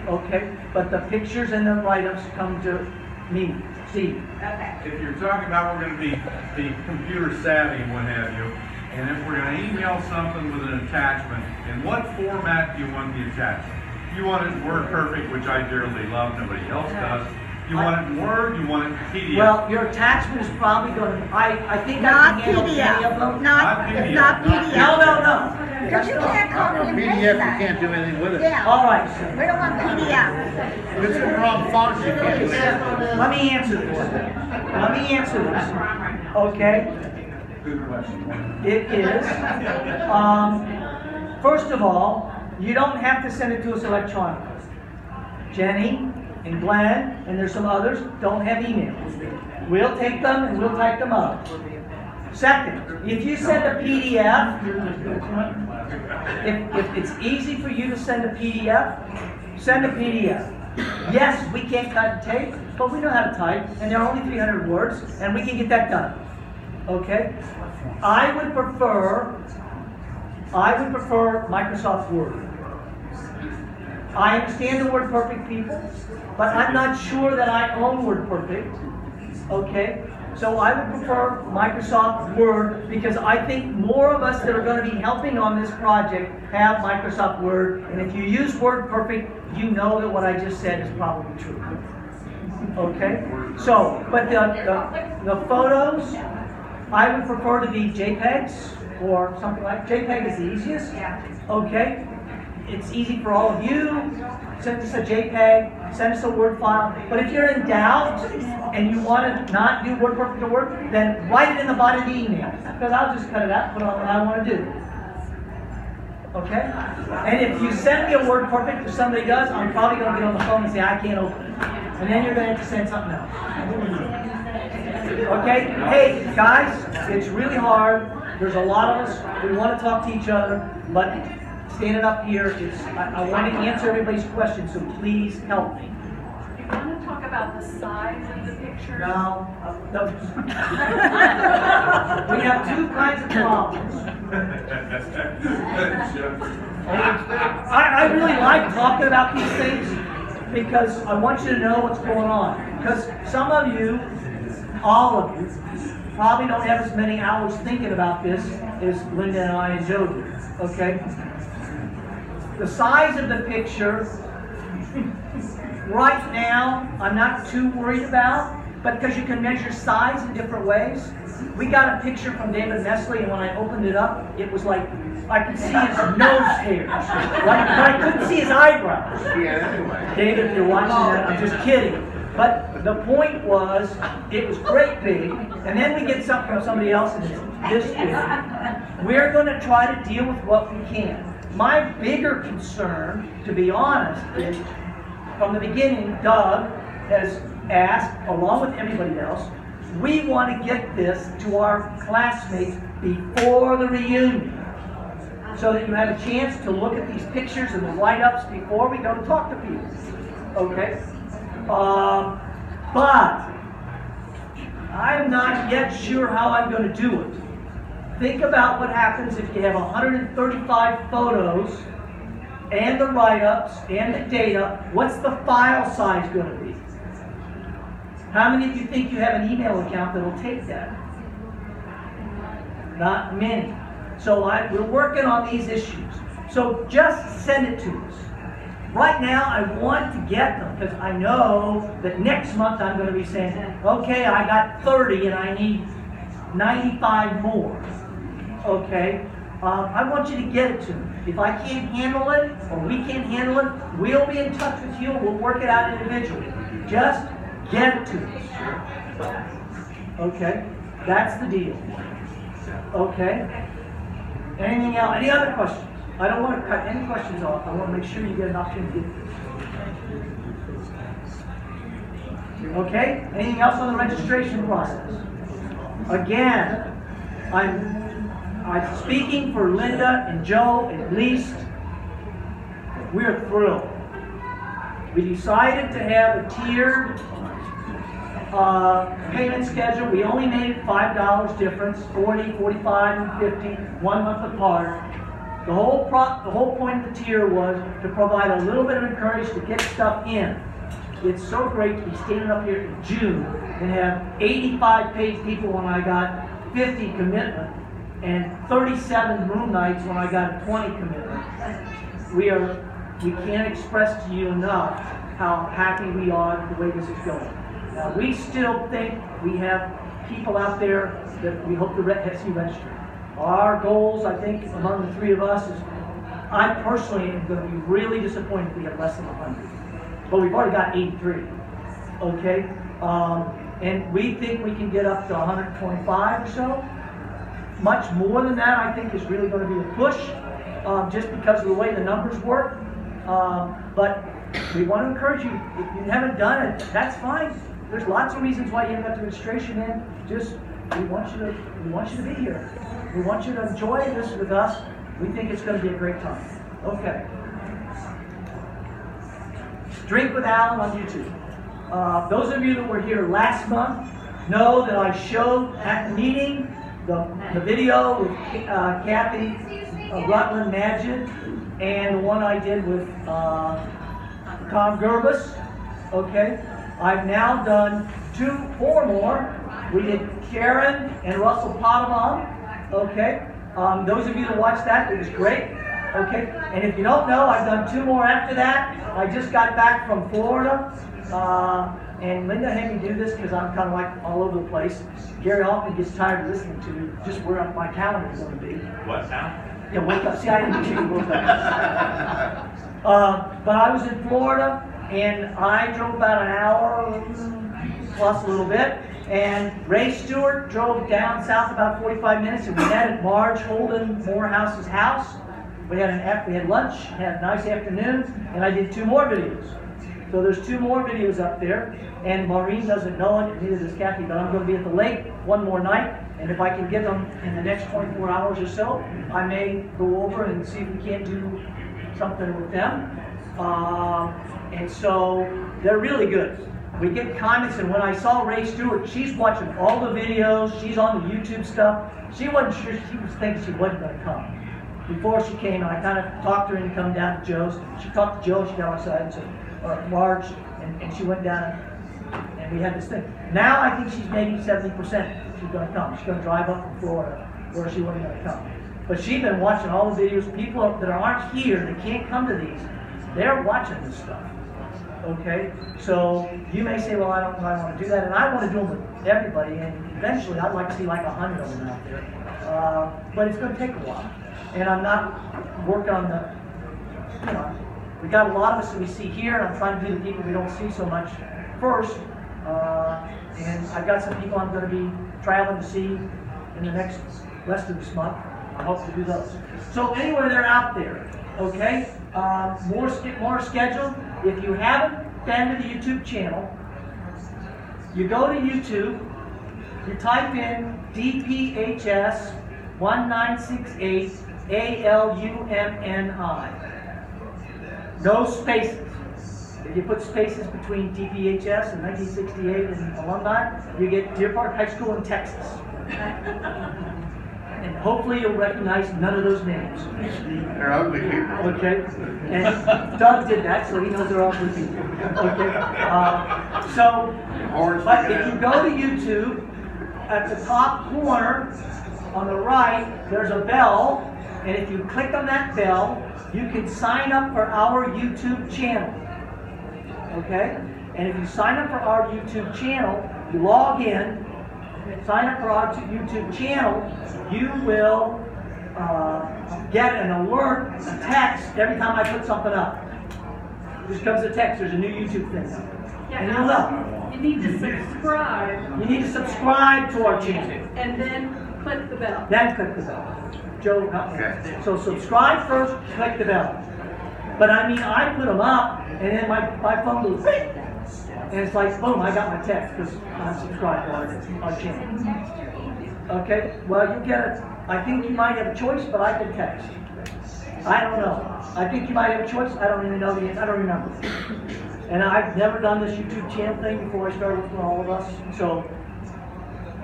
okay? But the pictures and the write-ups come to me, Steve. If you're talking about we're going to be computer savvy and what have you, and if we're going to email something with an attachment, in what format do you want the attachment? You want it in Word Perfect, which I dearly love, nobody else does. You want it in Word, you want it in PDF? Well, your attachment is probably going to, I think I Not can handle any of PDF. them. Not PDF. No. Because you can't copy and paste PDF, you that. can't do anything with it. Yeah. All right. We don't want PDF. If it's the wrong font, you can't do anything. Let me answer this. Okay? Good question. It is. First of all, you don't have to send it to us electronically. Jenny and Glenn, and there's some others, don't have emails. We'll take them and we'll type them up. Second, if you send a PDF, if it's easy for you to send a PDF, send a PDF. Yes, we can't cut and tape, but we know how to type, and there are only 300 words, and we can get that done. Okay? I would prefer Microsoft Word. I understand the WordPerfect people, but I'm not sure that I own WordPerfect. Okay? So I would prefer Microsoft Word because I think more of us that are going to be helping on this project have Microsoft Word. And if you use WordPerfect, you know that what I just said is probably true. Okay? So, but the photos, I would prefer to be JPEGs or something like, JPEG is the easiest. Okay? It's easy for all of you. Send us a JPEG, send us a Word file. But if you're in doubt and you want to not do WordPerfect to work, then write it in the body of the email. Because I'll just cut it out and put on what I want to do. Okay? And if you send me a WordPerfect or somebody does, I'm probably going to get on the phone and say, I can't open it. And then you're going to have to send something else. Okay? Hey, guys, it's really hard. There's a lot of us. We want to talk to each other. But standing up here is, I want to answer everybody's questions, so please help me. You want to talk about the size of the picture? No. We have two kinds of problems. I really like talking about these things because I want you to know what's going on. Because some of you, all of you, probably don't have as many hours thinking about this as Linda and I and Joe do. Okay? The size of the picture, right now, I'm not too worried about, but because you can measure size in different ways. We got a picture from David Nestle, and when I opened it up, it was like, I could see his nose hairs, right? But I couldn't see his eyebrows. David, if you're watching that, I'm just kidding. But the point was, it was great big, and then we get something from somebody else and it's this big. We're going to try to deal with what we can. My bigger concern, to be honest, is from the beginning, Doug has asked, along with everybody else, we want to get this to our classmates before the reunion, so that you have a chance to look at these pictures and the write-ups before we go to talk to people. Okay? But I'm not yet sure how I'm going to do it. Think about what happens if you have 135 photos and the write-ups and the data. What's the file size going to be? How many of you think you have an email account that will take that? Not many. So we're working on these issues. So just send it to us. Right now, I want to get them because I know that next month I'm going to be saying, okay, I got 30 and I need 95 more. Okay? I want you to get it to me. If I can't handle it or we can't handle it, we'll be in touch with you and we'll work it out individually. Just get it to us. Okay? That's the deal. Okay? Anything else? Any other questions? I don't want to cut any questions off. I want to make sure you get an opportunity to get this. Okay? Anything else on the registration process? Again, I'm speaking for Linda and Joe at least. We're thrilled. We decided to have a tiered payment schedule. We only made it $5 difference, 40, 45, and 50, 1 month apart. The whole point of the tier was to provide a little bit of encouragement to get stuff in. It's so great to be standing up here in June and have 85 paid people when I got 50 commitment and 37 room nights when I got a 20 commitment. We can't express to you enough how happy we are with the way this is going. Now, we still think we have people out there that we hope to see registered. Our goals, I think, among the three of us is, I personally am going to be really disappointed if we have less than 100. But we've already got 83. Okay? And we think we can get up to 125 or so. Much more than that, I think, is really going to be a push, just because of the way the numbers work. But we want to encourage you, if you haven't done it, that's fine. There's lots of reasons why you haven't got the registration in. Just, we want you to be here. We want you to enjoy this with us. We think it's going to be a great time. Okay. Drink with Alan on YouTube. Those of you that were here last month know that I showed at the meeting the video with Kathy Rutland Magid and the one I did with Tom Gerbus. Okay. I've now done 4 more. We did Karen and Russell Potamon. Okay. Those of you that watched that, it was great. Okay. And if you don't know, I've done 2 more after that. I just got back from Florida and Linda had me do this because I'm kind of like all over the place. Gary often gets tired of listening to just where my calendar is going to be. What now? Yeah, wake up. See, I didn't get you to woke up. But I was in Florida, and I drove about an hour plus a little bit. And Ray Stewart drove down south about 45 minutes, and we met at Marge Holden Morehouse's house. We had lunch, had a nice afternoon, and I did 2 more videos. So there's 2 more videos up there, and Maureen doesn't know it, and neither does Kathy, but I'm going to be at the lake one more night, and if I can get them in the next 24 hours or so, I may go over and see if we can't do something with them. And so they're really good. We get comments, and when I saw Ray Stewart, she's watching all the videos, she's on the YouTube stuff. She wasn't sure, she was thinking she wasn't going to come. Before she came, I kind of talked her into coming down to Joe's. She talked to Joe, she got outside and said, Marge, and she went down, and we had this thing. Now I think she's maybe 70% she's going to come. She's going to drive up from Florida, where she wasn't going to come. But she's been watching all the videos. People that aren't here, that can't come to these, they're watching this stuff. Okay, so you may say, well, I don't want to do that, and I want to do them with everybody, and eventually I'd like to see like 100 of them out there. But it's going to take a while, and I'm not working on the, we got a lot of us that we see here, and I'm trying to do the people we don't see so much first, and I've got some people I'm going to be traveling to see in the next rest of this month. I hope to do those. So anyway, they're out there, okay? More scheduled. If you haven't been to the YouTube channel, you go to YouTube, you type in DPHS 1968 ALUMNI. No spaces. If you put spaces between DPHS and 1968 and alumni, you get Deer Park High School in Texas. And hopefully you'll recognize none of those names. They're ugly people. Okay? And Doug did that, so he knows they're ugly people. Okay? But if you go to YouTube, at the top corner, on the right, there's a bell, and if you click on that bell, you can sign up for our YouTube channel. Okay? And if you sign up for our YouTube channel, you log in, sign up for our YouTube channel, you will get an alert, a text, every time I put something up. Just comes a text, there's a new YouTube thing up. Yeah, and you'll know. You need to subscribe. You need to subscribe to our channel. And then click the bell. Then click the bell. Joe, help me. Okay. So subscribe first, click the bell. But I mean, I put them up, and then my phone goes, beep, and it's like, boom, I got my text because I'm subscribed to our channel. Okay, well, you get it. I think you might have a choice, but I can text. I don't know. I think you might have a choice. I don't even know the answer. I don't remember. And I've never done this YouTube channel thing before I started with all of us. So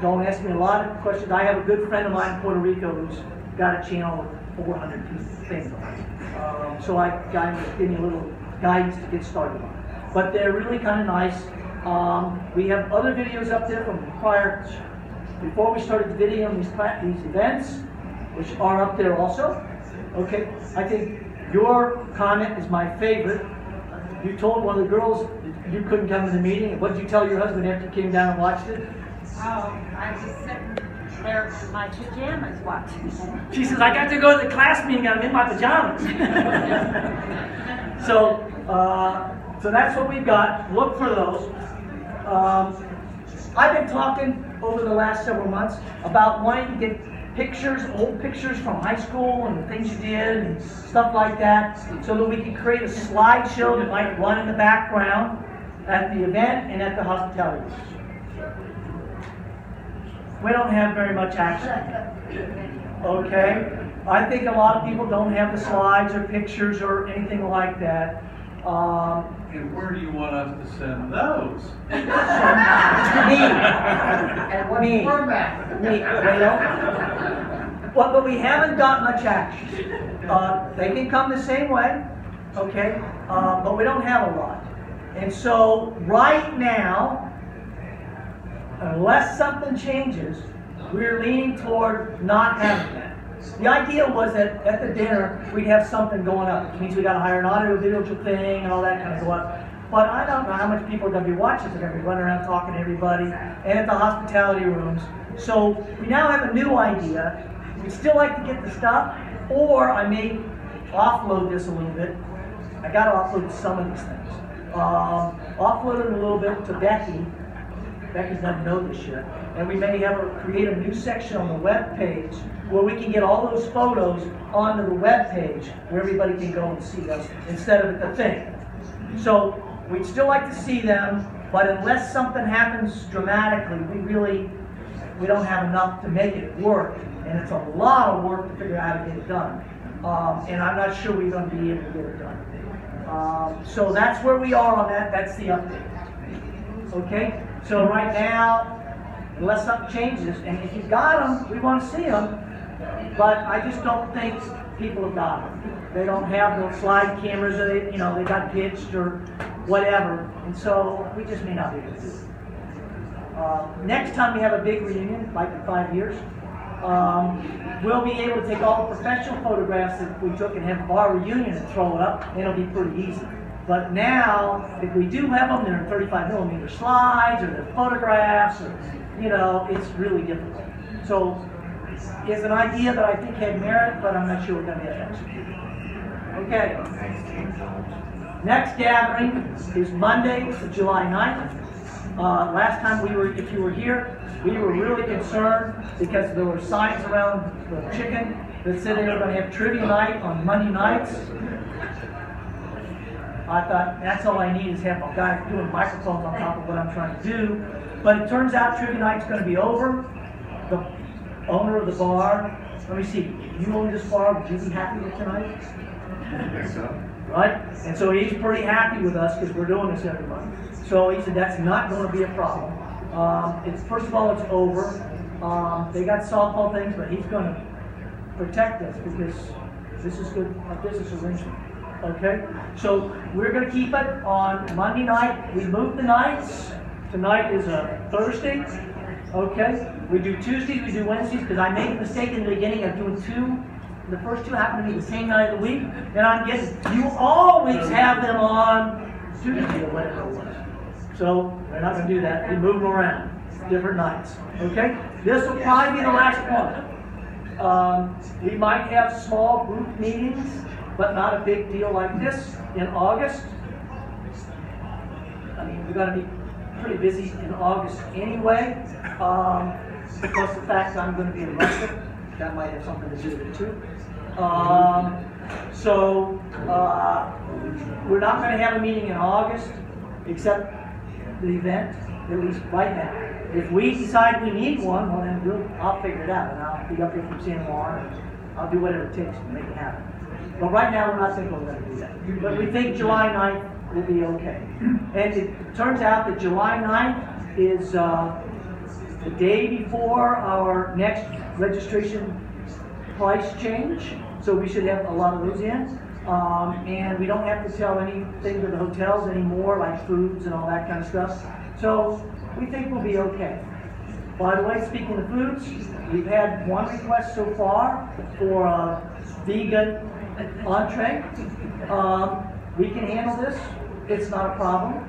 don't ask me a lot of questions. I have a good friend of mine in Puerto Rico who's got a channel with 400 things on it. So I got him to give me a little guidance to get started on it. But they're really kind of nice. We have other videos up there from before we started the video on these events, which are up there also. Okay, I think your comment is my favorite. You told one of the girls you couldn't come to the meeting. What did you tell your husband after you came down and watched it? Oh, I was sitting there in my pajamas watching. She says, I got to go to the class meeting, I'm in my pajamas. So that's what we've got. Look for those. I've been talking over the last several months about wanting to get pictures, old pictures from high school and the things you did and stuff like that, so that we can create a slideshow that might run in the background at the event and at the hospitality. We don't have very much action. Okay? I think a lot of people don't have the slides or pictures or anything like that. And where do you want us to send those? Me, well, but we haven't got much action. They can come the same way, okay? But we don't have a lot. And so right now, unless something changes, we're leaning toward not having that. The idea was that at the dinner, we'd have something going up, which means we got to hire an audio video thing and all that kind of go up. but I don't know how much people are going to be watching. They're going to be running around talking to everybody and at the hospitality rooms. So we now have a new idea. We'd still like to get the stuff, or I may offload this a little bit. I got to offload some of these things. Offload it a little bit to Becky. Becky doesn't know this yet. And we may have her create a new section on the web page where we can get all those photos onto the web page where everybody can go and see them instead of at the thing. So we'd still like to see them, but unless something happens dramatically, we don't have enough to make it work. And it's a lot of work to figure out how to get it done. And I'm not sure we're going to be able to get it done. So that's where we are on that. That's the update. Okay? So right now, unless something changes, and if you've got them, we want to see them, but I just don't think people have got them. They don't have the slide cameras, or they got pitched or whatever, and so we just may not be able to do it. Next time we have a big reunion, like in 5 years, we'll be able to take all the professional photographs that we took and have our reunion and throw it up, and it'll be pretty easy. But now, if we do have them, they're in 35mm slides, or they're photographs, or, it's really difficult. So, it's an idea that I think had merit, but I'm not sure we're going to get executed. Okay. Next gathering is Monday, July 9th. Last time if you were here, we were really concerned because there were signs around the chicken that said they were going to have trivia night on Monday nights. I thought, that's all I need is have a guy doing microphones on top of what I'm trying to do. But it turns out trivia night's going to be over. The owner of the bar, let me see, you own this bar, would you be happy with tonight? I think so. Right? And so he's pretty happy with us because we're doing this every month. So he said that's not going to be a problem. First of all, it's over. They got softball things, but he's going to protect us because this is good, a business arrangement. Okay? So we're going to keep it on Monday night. We moved the nights. Tonight is a Thursday. Okay? We do Tuesdays, we do Wednesdays, because I made a mistake in the beginning of doing two. The first two happen to be the same night of the week. And I'm getting, you always have them on Tuesday or whatever it was. So we're not going to do that. We move them around. Different nights. Okay? This will probably be the last one. We might have small group meetings, but not a big deal like this in August. I mean, we're going to be pretty busy in August anyway, because the fact that I'm going to be in Russia, that might have something to do with it too. We're not going to have a meeting in August, except the event, at least right now. If we decide we need one, well then I'll figure it out, and I'll be up here from San Juan, and I'll do whatever it takes to make it happen. But right now, we're not thinking we're going to do that. But we think July 9th will be okay. And it turns out that July 9th is the day before our next registration price change. So we should have a lot of those in. And we don't have to tell anything to the hotels anymore, like foods and all that kind of stuff. So we think we'll be okay. By the way, speaking of foods, we've had one request so far for a vegan entree. We can handle this. It's not a problem.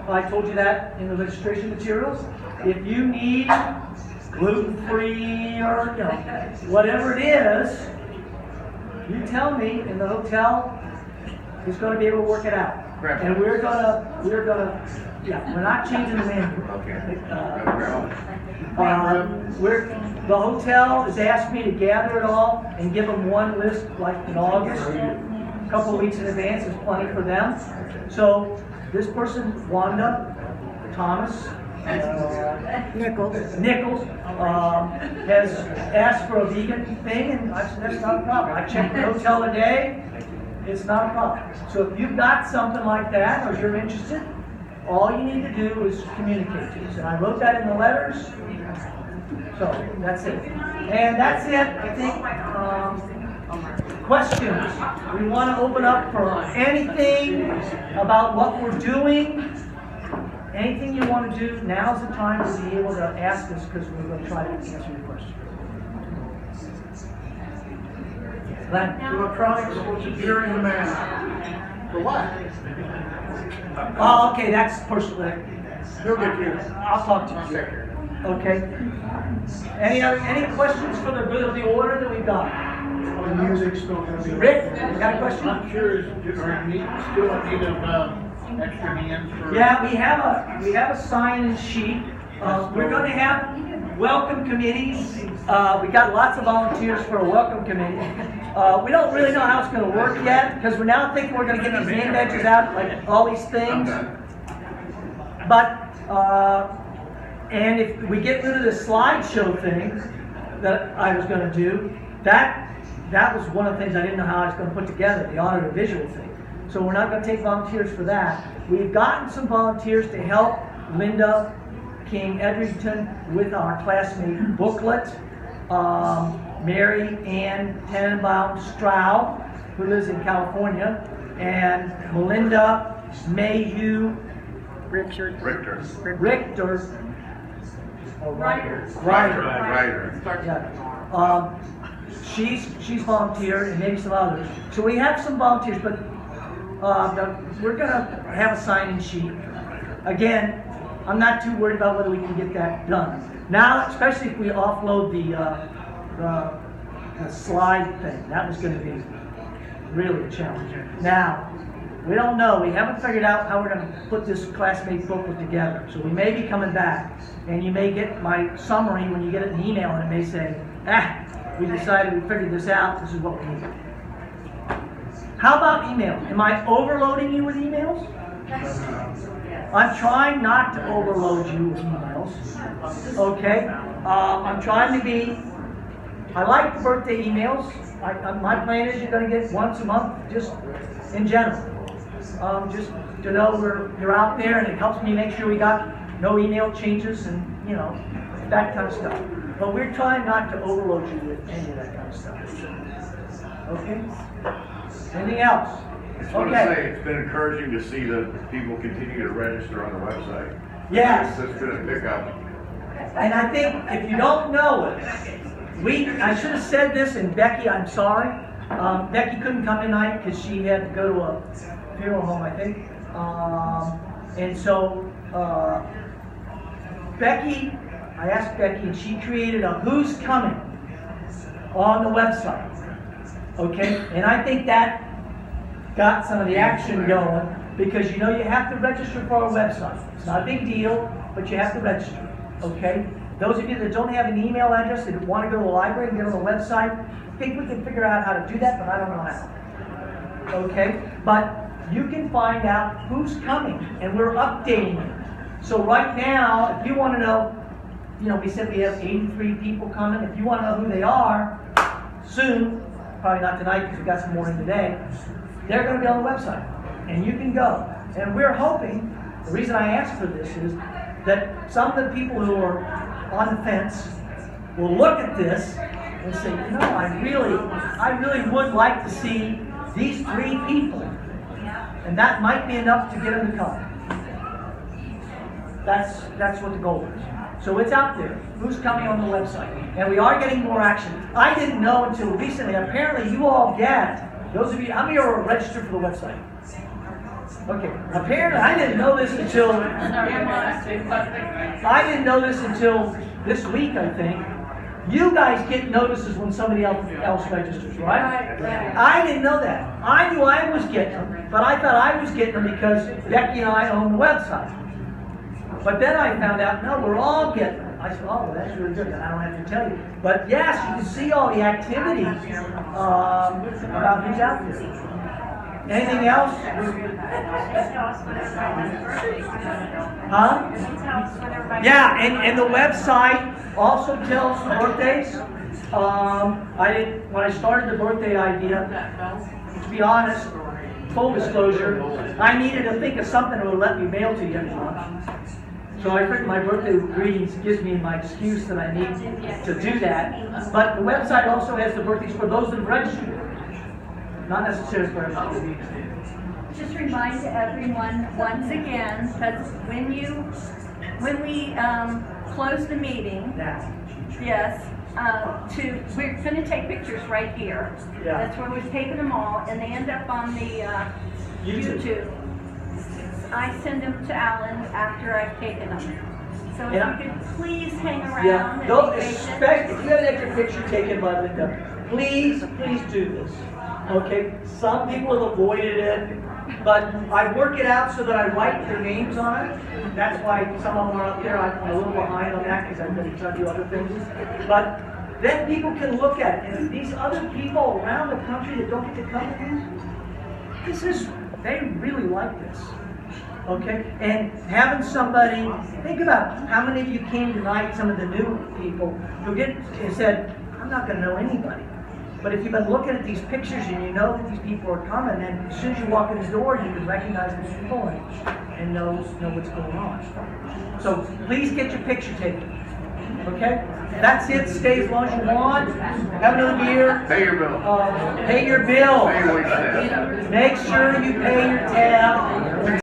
I told you that in the registration materials. If you need gluten-free or whatever it is, you tell me, and the hotel is going to be able to work it out. And we're not changing the menu. The hotel has asked me to gather it all and give them one list, like in August, a couple of weeks in advance is plenty for them. So this person, Wanda Thomas, Nichols, has asked for a vegan thing, and I said, that's not a problem. I checked the hotel today, it's not a problem. So if you've got something like that, or you're interested, all you need to do is communicate to us. And I wrote that in the letters, so that's it. And that's it, I think. Questions? We want to open up for anything about what we're doing. Anything you want to do, now's the time to be able to ask us, because we're going to try to answer your question. Glenn? Electronics, which is during the mask. For what? Oh, okay, that's personal. He'll get you. I'll talk to you. Okay. Any questions for the good of the order that we've got? The music's still gonna be. Rick, you got a question? I'm sure, still need of, extra hands for. Yeah, we have a sign-in sheet. We're going to have welcome committees. We got lots of volunteers for a welcome committee. We don't really know how it's going to work yet because we're now thinking we're going to get these name badges out, like all these things. But and if we get rid of the slideshow thing that I was going to do, that was one of the things I didn't know how I was going to put together, the audio visual thing. So we're not going to take volunteers for that. We've gotten some volunteers to help Linda King Edrington with our classmate booklet. Mary Ann Tannenbaum Stroud, who lives in California, and Melinda Mayhew Richter. Ryder. Yeah. She's volunteered, and maybe some others. So we have some volunteers, but we're gonna have a sign-in sheet. Again, I'm not too worried about whether we can get that done. Now, especially if we offload the slide thing, that was gonna be really a challenge. Now, we don't know, we haven't figured out how we're gonna put this classmate booklet together. So we may be coming back, and you may get my summary when you get it in email, and it may say, we decided, we figured this out, this is what we need. How about emails? Am I overloading you with emails? I'm trying not to overload you with emails. Okay? I'm trying to be, I like the birthday emails. My plan is you're going to get once a month, just in general. Just to know you're out there, and it helps me make sure we got no email changes and, that kind of stuff. But we're trying not to overload you with any of that kind of stuff. Okay? Anything else? I just want to say it's been encouraging to see that people continue to register on the website. Yes. It's been a pickup. And I think if you don't know it, I should have said this, and Becky, I'm sorry. Becky couldn't come tonight because she had to go to a funeral home, I think. And so I asked Becky, and she created a Who's Coming on the website. Okay? And I think that got some of the action going because you have to register for our website. It's not a big deal, but you have to register. Okay? Those of you that don't have an email address that want to go to the library and get on the website, I think we can figure out how to do that, but I don't know how. Okay? But you can find out who's coming, and we're updating it. So right now, if you want to know, we said we have 83 people coming. If you want to know who they are, soon, probably not tonight because we got some more in today, they're going to be on the website, and you can go. And we're hoping, the reason I asked for this is that some of the people who are on the fence will look at this and say, I really would like to see these 3 people. And that might be enough to get them to come. That's what the goal is. So it's out there. Who's coming on the website? And we are getting more action. I didn't know until recently. Apparently you all get, those of you, how many are registered for the website? Okay. Apparently I didn't know this until this week, I think. You guys get notices when somebody else registers, right? I didn't know that. I knew I was getting them, but I thought I was getting them because Becky and I own the website. But then I found out, no, we're all getting them. I said, oh, well, that's really good. I don't have to tell you. But yes, you can see all the activities about who's out there. Anything else? Huh? Yeah, and the website also tells birthdays. When I started the birthday idea, to be honest, full disclosure, I needed to think of something that would let me mail to you every month. So I figured my birthday greetings gives me my excuse that I need to do that. But the website also has the birthdays for those that have registered. Not necessarily for everybody. Just remind everyone once again, because when we close the meeting, yes, we're gonna take pictures right here. Yeah. That's where we've taken them all, and they end up on the YouTube. I send them to Alan after I've taken them. So if Yeah. you could please hang around Yeah, and don't be patient. expect, if you haven't had your picture taken by Linda, please do this. Okay, some people have avoided it, but I work it out so that I write their names on it. That's why some of them are up there. I'm a little behind on that because I've been trying to do other things. But then people can look at it. And if these other people around the country that don't get to come to they really like this. Okay? And having somebody, think about how many of you came tonight, some of the new people, who said, I'm not going to know anybody. But if you've been looking at these pictures and you know that these people are coming, then as soon as you walk in the door, you can recognize the people and know what's going on. So please get your picture taken. Okay? That's it. Stay as long as you want. Have another beer. Pay your bill. Pay your bill. Pay your wage staff. Make sure you pay your tab.